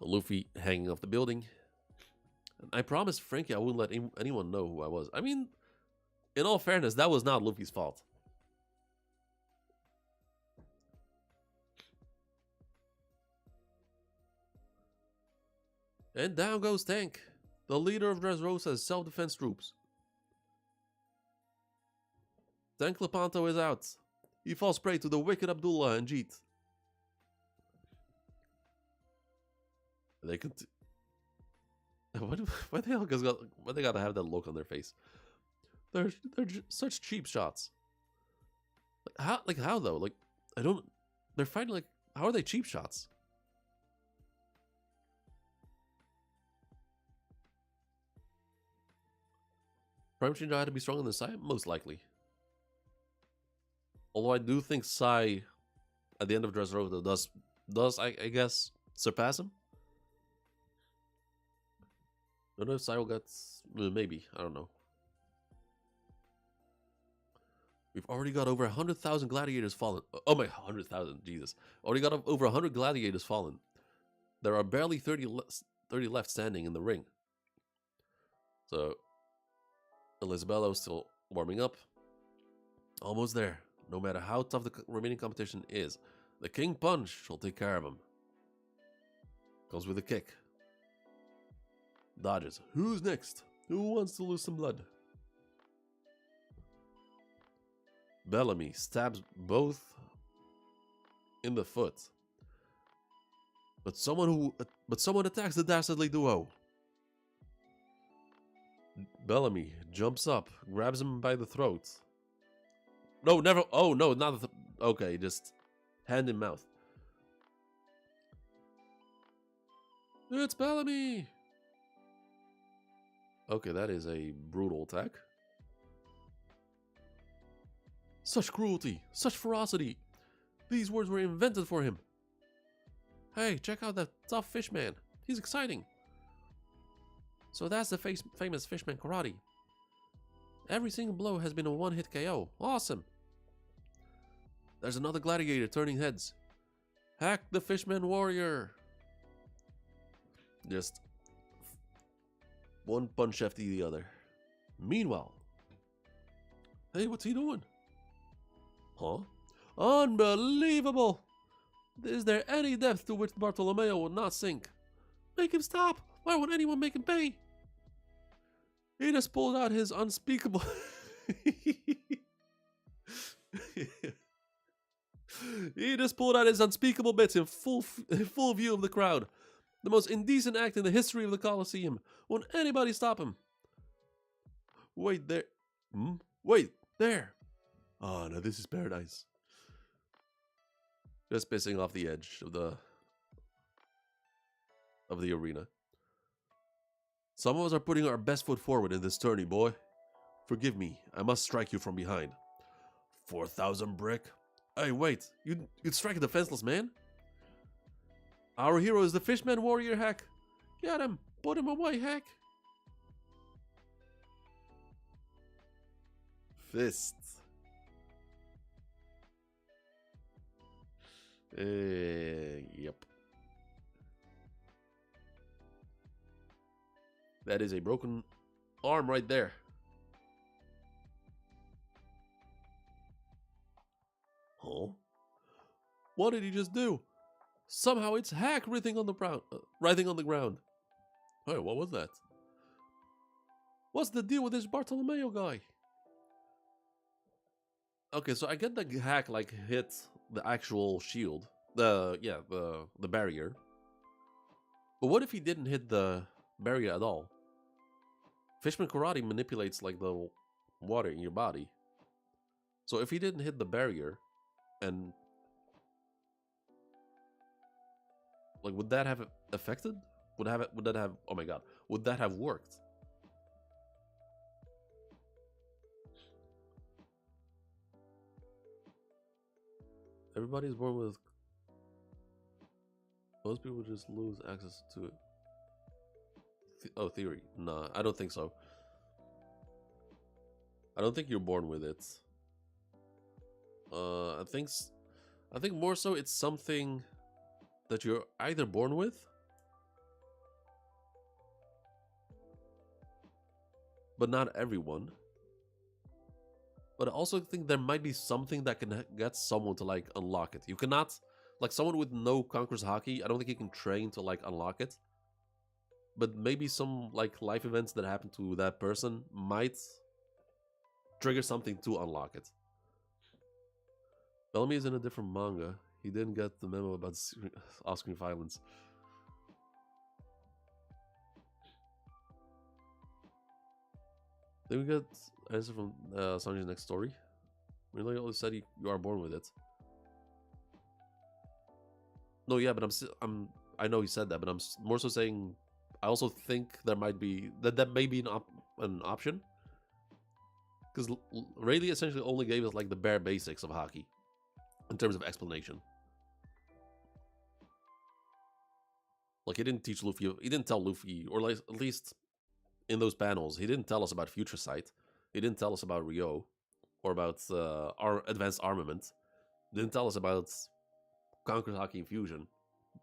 Luffy hanging off the building. I promised Frankie I wouldn't let anyone know who I was. I mean, in all fairness, that was not Luffy's fault. And down goes Tank, the leader of Dressrosa's self-defense troops. Tank Lepanto is out. He falls prey to the wicked Abdullah and Jeet. They could. Why the hell why they gotta have that look on their face? They're such cheap shots. Like how though? Like I don't. They're fighting like how are they cheap shots? Prime Shinja had to be stronger than Sai, most likely. Although I do think Sai, at the end of Dressrosa, does I guess surpass him. I don't know if Sai will get maybe I don't know. We've already got over 100,000 gladiators fallen. Oh my, 100,000, Jesus! Already got over 100 gladiators fallen. There are barely 30 left standing in the ring. So, Elisabello's still warming up. Almost there. No matter how tough the remaining competition is, the King Punch will take care of him. Goes with a kick. Dodges. Who's next? Who wants to lose some blood? Bellamy stabs both in the foot. But someone attacks the dastardly duo. Bellamy jumps up, grabs him by the throat. No, never. Oh no, not the. Okay, just hand in mouth. It's Bellamy. Okay, that is a brutal attack. Such cruelty, such ferocity. These words were invented for him. Hey, check out that tough fishman. He's exciting. So that's the famous fishman karate. Every single blow has been a one-hit KO. Awesome. There's another gladiator turning heads. Hack the fishman warrior. Just one punch after the other. Meanwhile. Hey, what's he doing? Huh? Unbelievable! Is there any depth to which Bartolomeo would not sink? Make him stop! Why would anyone make him pay? He just pulled out his unspeakable... He just pulled out his unspeakable bits in full view of the crowd. The most indecent act in the history of the Colosseum. Won't anybody stop him? Wait, there... Wait, there! Oh, no, this is paradise. Just pissing off the edge of the arena. Some of us are putting our best foot forward in this tourney, boy. Forgive me, I must strike you from behind. 4,000 brick? Hey, wait, you'd strike a defenseless man? Our hero is the Fishman Warrior Hack. Get him, put him away, Hack. Fist. Yep. That is a broken arm right there. Huh? What did he just do? Somehow it's Hack writhing on the ground. Hey, what was that? What's the deal with this Bartolomeo guy? Okay, so I get the Hack like hit the actual shield, the barrier. But what if he didn't hit the barrier at all? Fishman karate manipulates like the water in your body. So if he didn't hit the barrier, and like would that have affected? Would that have? Oh my god! Would that have worked? Everybody's born with... Most people just lose access to it. Theory. Nah, I don't think so. I don't think you're born with it. I think more so it's something that you're either born with but not everyone. But I also think there might be something that can get someone to like unlock it. You cannot, like someone with no Conqueror's Haki, I don't think you can train to like unlock it. But maybe some like life events that happen to that person might trigger something to unlock it. Bellamy is in a different manga. He didn't get the memo about off-screen violence. Then we get answer from Sanji's next story. Really, always said you are born with it. No, yeah, but I know he said that, but I'm more so saying I also think there might be that may be an option. Because Rayleigh essentially only gave us like the bare basics of Haki in terms of explanation. Like he didn't teach Luffy, he didn't tell Luffy, or like, at least in those panels, he didn't tell us about Future Sight. He didn't tell us about Ryo or about our advanced armament. He didn't tell us about Conqueror's Haki Infusion.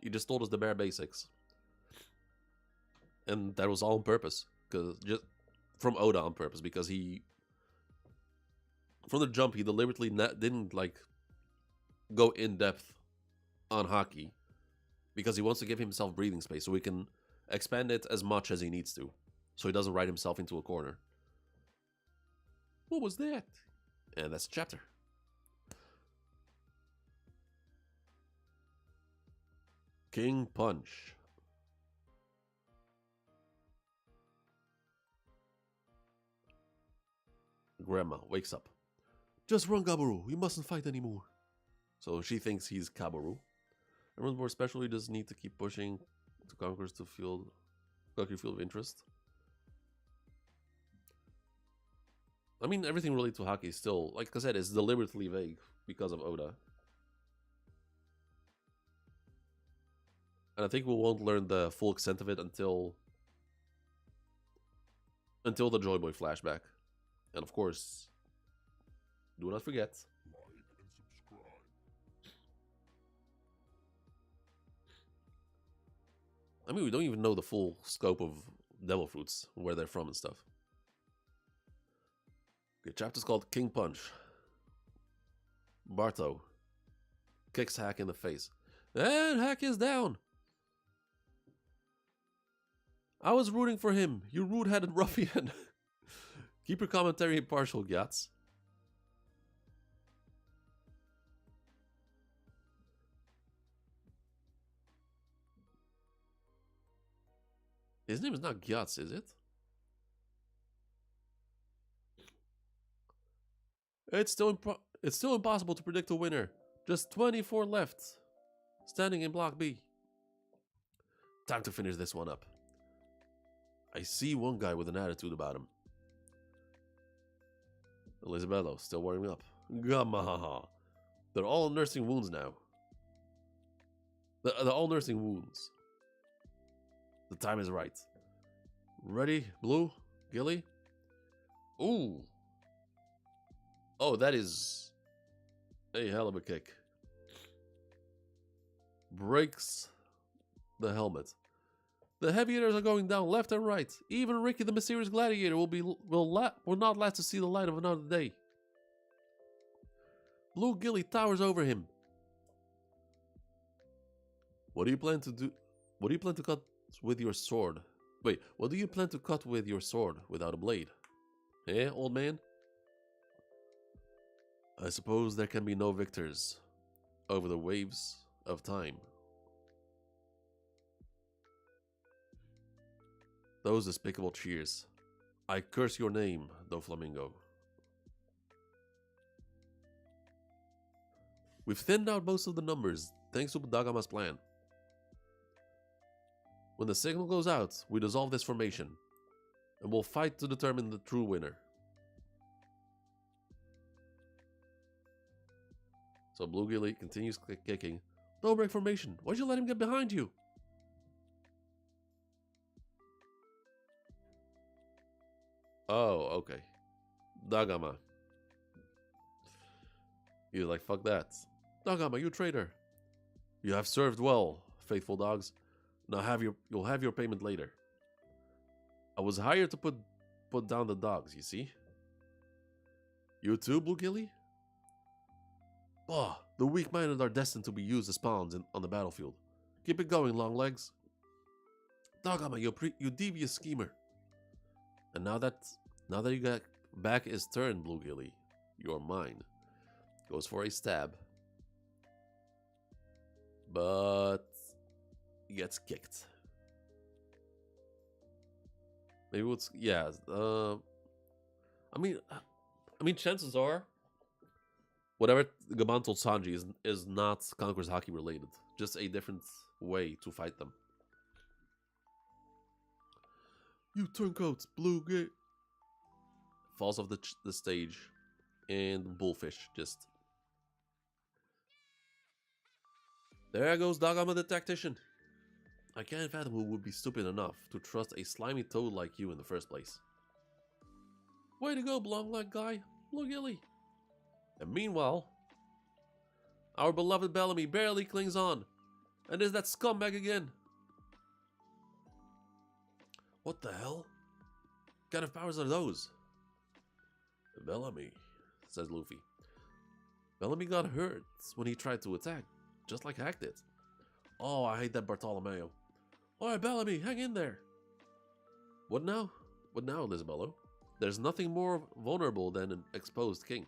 He just told us the bare basics. And that was all on purpose. Because just from Oda on purpose. Because he, from the jump, he deliberately didn't like go in depth on Haki. Because he wants to give himself breathing space so he can expand it as much as he needs to. So he doesn't write himself into a corner. What was that? And that's the chapter. King Punch. Grandma wakes up. Just run, Gabaru. We mustn't fight anymore. So she thinks he's Kabaru. Everyone's more special. He doesn't need to keep pushing to conquerors to conquer your field of interest. I mean, everything related to Haki is still, like I said, is deliberately vague because of Oda. And I think we won't learn the full extent of it until the Joy Boy flashback. And of course, do not forget, like and subscribe. I mean, we don't even know the full scope of Devil Fruits, where they're from and stuff. Okay, chapter's called King Punch. Barto kicks Hack in the face. And Hack is down. I was rooting for him, you rude-headed ruffian. Keep your commentary impartial, Gyats. His name is not Gyats, is it? It's still impossible to predict a winner. Just 24 left. Standing in Block B. Time to finish this one up. I see one guy with an attitude about him. Elisabetto, still warming up. Gamahaha. They're all nursing wounds now. They're all nursing wounds. The time is right. Ready, Blue? Gilly? Ooh. Oh, that is a hell of a kick. Breaks the helmet. The heavy hitters are going down left and right. Even Ricky the mysterious gladiator will not last to see the light of another day. Blue Gilly towers over him. What do you plan to do? What do you plan to cut with your sword? Wait, what do you plan to cut with your sword without a blade? Eh, old man? I suppose there can be no victors over the waves of time. Those despicable cheers. I curse your name, doflamingo. We've thinned out most of the numbers, thanks to Dagama's plan. When the signal goes out, we dissolve this formation, and we'll fight to determine the true winner. So Blue Gilly continues kicking. Don't break formation. Why'd you let him get behind you? Oh, okay. Dagama. He's like, fuck that. Dagama, you traitor. You have served well, faithful dogs. Now you'll have your payment later. I was hired to put put down the dogs, you see? You too, Blue Gilly? Oh, the weak-minded are destined to be used as pawns on the battlefield. Keep it going, Longlegs. Dogama, you devious schemer. And now that you got back his turn, Blue Gilly, you're mine. Goes for a stab. But he gets kicked. Maybe it's yeah. I mean, chances are, whatever Gaban told Sanji is not Conqueror's Haki related. Just a different way to fight them. You turncoats, Blue Gate. Falls off the stage, and Bullfish just. There goes Dagama the Tactician. I can't fathom who would be stupid enough to trust a slimy toad like you in the first place. Way to go, long-legged guy, Blue Gilly. And meanwhile, our beloved Bellamy barely clings on, and is that scumbag again. What the hell? What kind of powers are those? Bellamy, says Luffy. Bellamy got hurt when he tried to attack, just like Hack did. Oh, I hate that Bartolomeo. Alright, Bellamy, hang in there. What now? What now, Lisbello? There's nothing more vulnerable than an exposed king.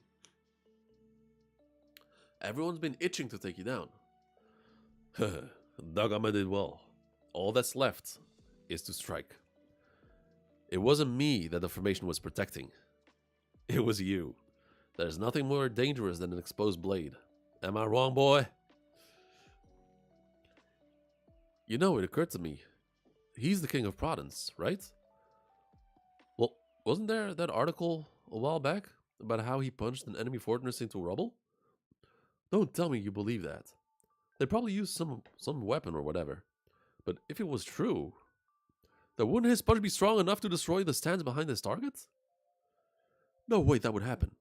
Everyone's been itching to take you down. Dagama did well. All that's left is to strike. It wasn't me that the formation was protecting. It was you. There's nothing more dangerous than an exposed blade. Am I wrong, boy? You know, it occurred to me. He's the king of Province, right? Well, wasn't there that article a while back about how he punched an enemy fortress into rubble? Don't tell me you believe that. They probably used some weapon or whatever. But if it was true, then wouldn't his punch be strong enough to destroy the stands behind his target? No way that would happen.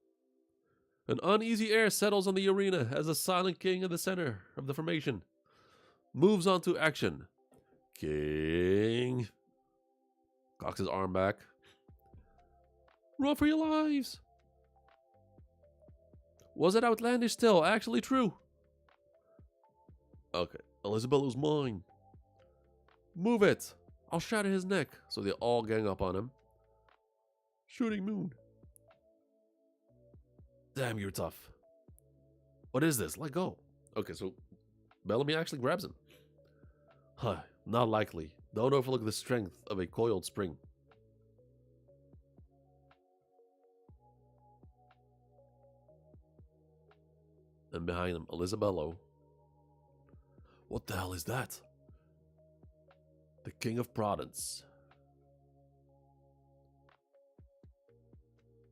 An uneasy air settles on the arena as the silent king in the center of the formation moves on to action. King cocks his arm back. Run for your lives! Was it outlandish still? Actually true. Okay, Elizabetha's mine. Move it! I'll shatter his neck. So they all gang up on him. Shooting moon. Damn, you're tough. What is this? Let go. Okay, so Bellamy actually grabs him. Huh, not likely. Don't overlook the strength of a coiled spring. And behind him, Elizabello. What the hell is that? The King of Province.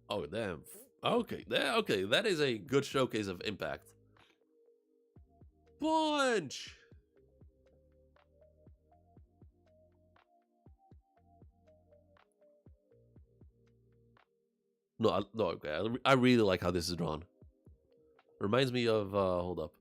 Oh, damn. Okay, okay, that is a good showcase of impact. Punch! No, okay. I really like how this is drawn. Reminds me of, hold up.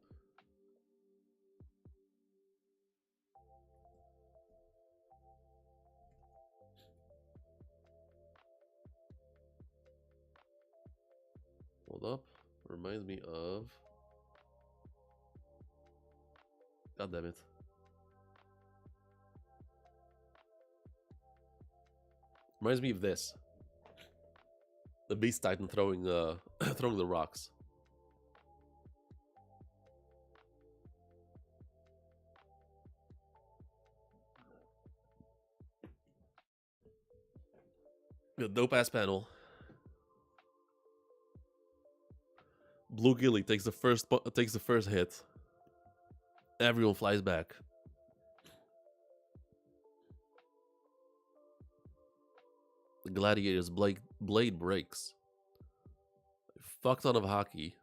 Hold up. Reminds me of... God damn it. Reminds me of this. The Beast Titan throwing throwing the rocks. The dope ass panel. Blue Gilly takes the first hit. Everyone flies back. The gladiator's blade breaks. Fuck ton of hockey.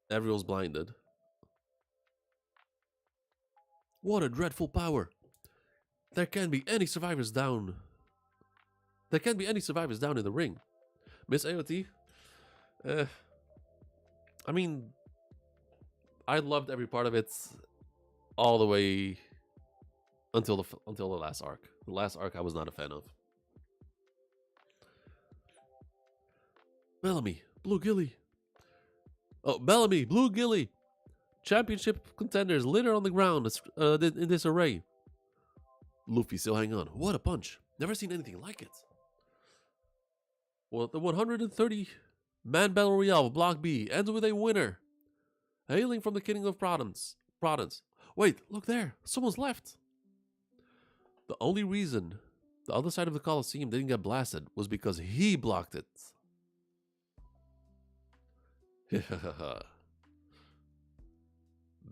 Everyone's blinded. What a dreadful power. There can't be any survivors down. There can't be any survivors down in the ring. Miss AOT? I mean, I loved every part of it all the way until the last arc. The last arc I was not a fan of. Bellamy, Blue Gilly. Oh, Bellamy, Blue Gilly. Championship contenders litter on the ground in this array. Luffy still hang on. What a punch. Never seen anything like it. Well, the 130-man battle royale of Block B ends with a winner. Hailing from the Kingdom of Province. Wait, look there. Someone's left. The only reason the other side of the Colosseum didn't get blasted was because he blocked it.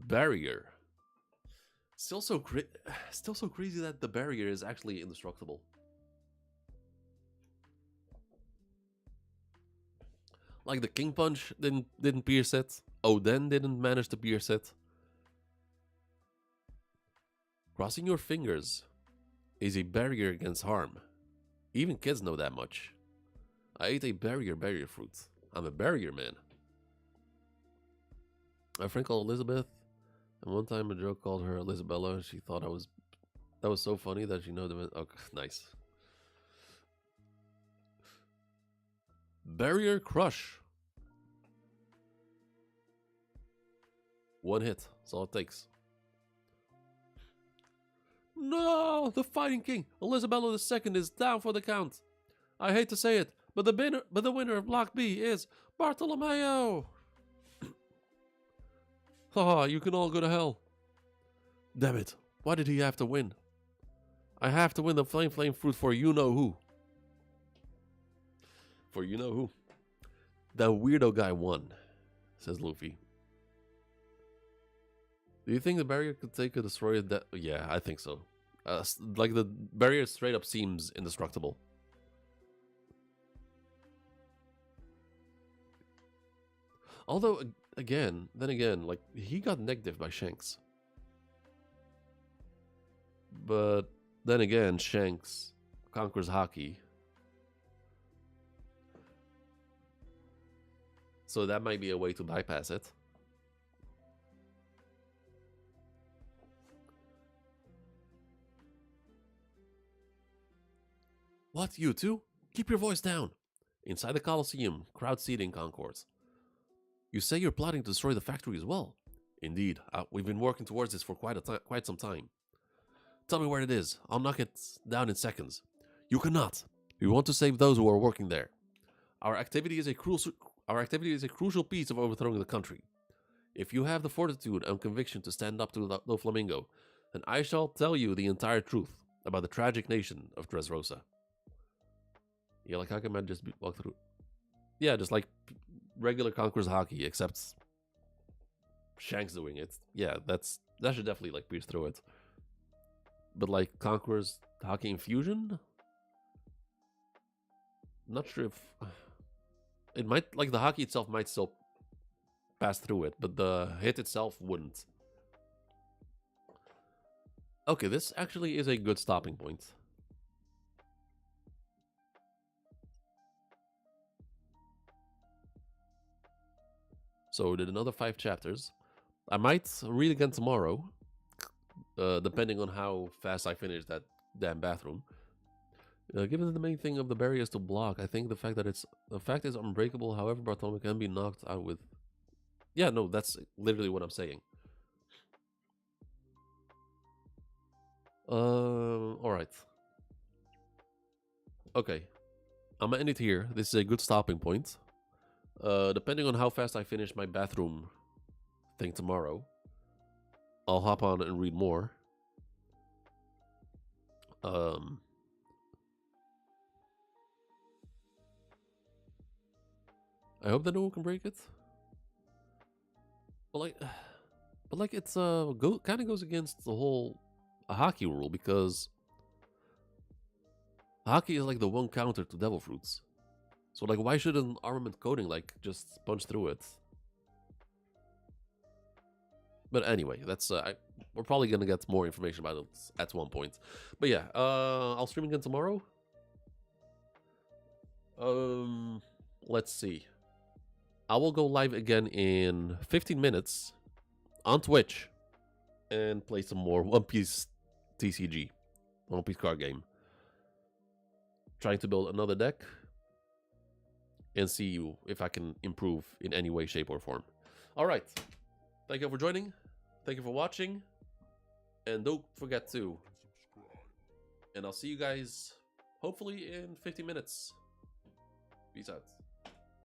Barrier. Still so crazy that the barrier is actually indestructible. Like the King Punch didn't pierce it. Oden didn't manage to pierce it. Crossing your fingers is a barrier against harm. Even kids know that much. I ate a barrier fruit. I'm a barrier man. My friend called Elizabeth, and one time a joke called her Elizabella. She thought that was so funny that she know the. Oh, nice. Barrier Crush. One hit. That's all it takes. No! The Fighting King, Elizabella II, is down for the count. I hate to say it, but the winner of Block B is Bartolomeo! Haha, you can all go to hell. Damn it, why did he have to win? I have to win the Flame Fruit for you-know-who. For you-know-who. That weirdo guy won, says Luffy. Do you think the barrier could take a destroyer that... Yeah, I think so. Like, the barrier straight up seems indestructible. Although, then again, like, he got negative by Shanks. But then again, Shanks conquers Haki. So that might be a way to bypass it. What, you two? Keep your voice down. Inside the Colosseum, crowd seating concourse. You say you're plotting to destroy the factory as well. Indeed, we've been working towards this for quite some time. Tell me where it is. I'll knock it down in seconds. You cannot. We want to save those who are working there. Our activity is a crucial piece of overthrowing the country. If you have the fortitude and conviction to stand up to Doflamingo, then I shall tell you the entire truth about the tragic nation of Dressrosa. Yeah, like how can man just walk through? Yeah, just like regular Conqueror's Haki, except Shanks doing it. Yeah, that should definitely like pierce through it. But like Conqueror's Haki Infusion? I'm not sure if it might, like the Haki itself might still pass through it, but the hit itself wouldn't. Okay, this actually is a good stopping point. So we did another 5 chapters. I might read again tomorrow, depending on how fast I finish that damn bathroom. Given the main thing of the barrier is to block, I think the fact is unbreakable. However, Bartholomew can be knocked out with. Yeah, no, that's literally what I'm saying. All right. Okay, I'm gonna end it here. This is a good stopping point. Depending on how fast I finish my bathroom thing tomorrow, I'll hop on and read more. I hope that no one can break it. But like it's kind of goes against the whole Haki rule, because Haki is like the one counter to Devil Fruits. So like, why should an armament coating like just punch through it? But anyway, that's we're probably gonna get more information about it at one point. But yeah, I'll stream again tomorrow. Let's see. I will go live again in 15 minutes on Twitch and play some more One Piece TCG, One Piece card game. Trying to build another deck and see if I can improve in any way, shape, or form. All right. Thank you for joining. Thank you for watching. And don't forget to. And I'll see you guys hopefully in 50 minutes. Peace out.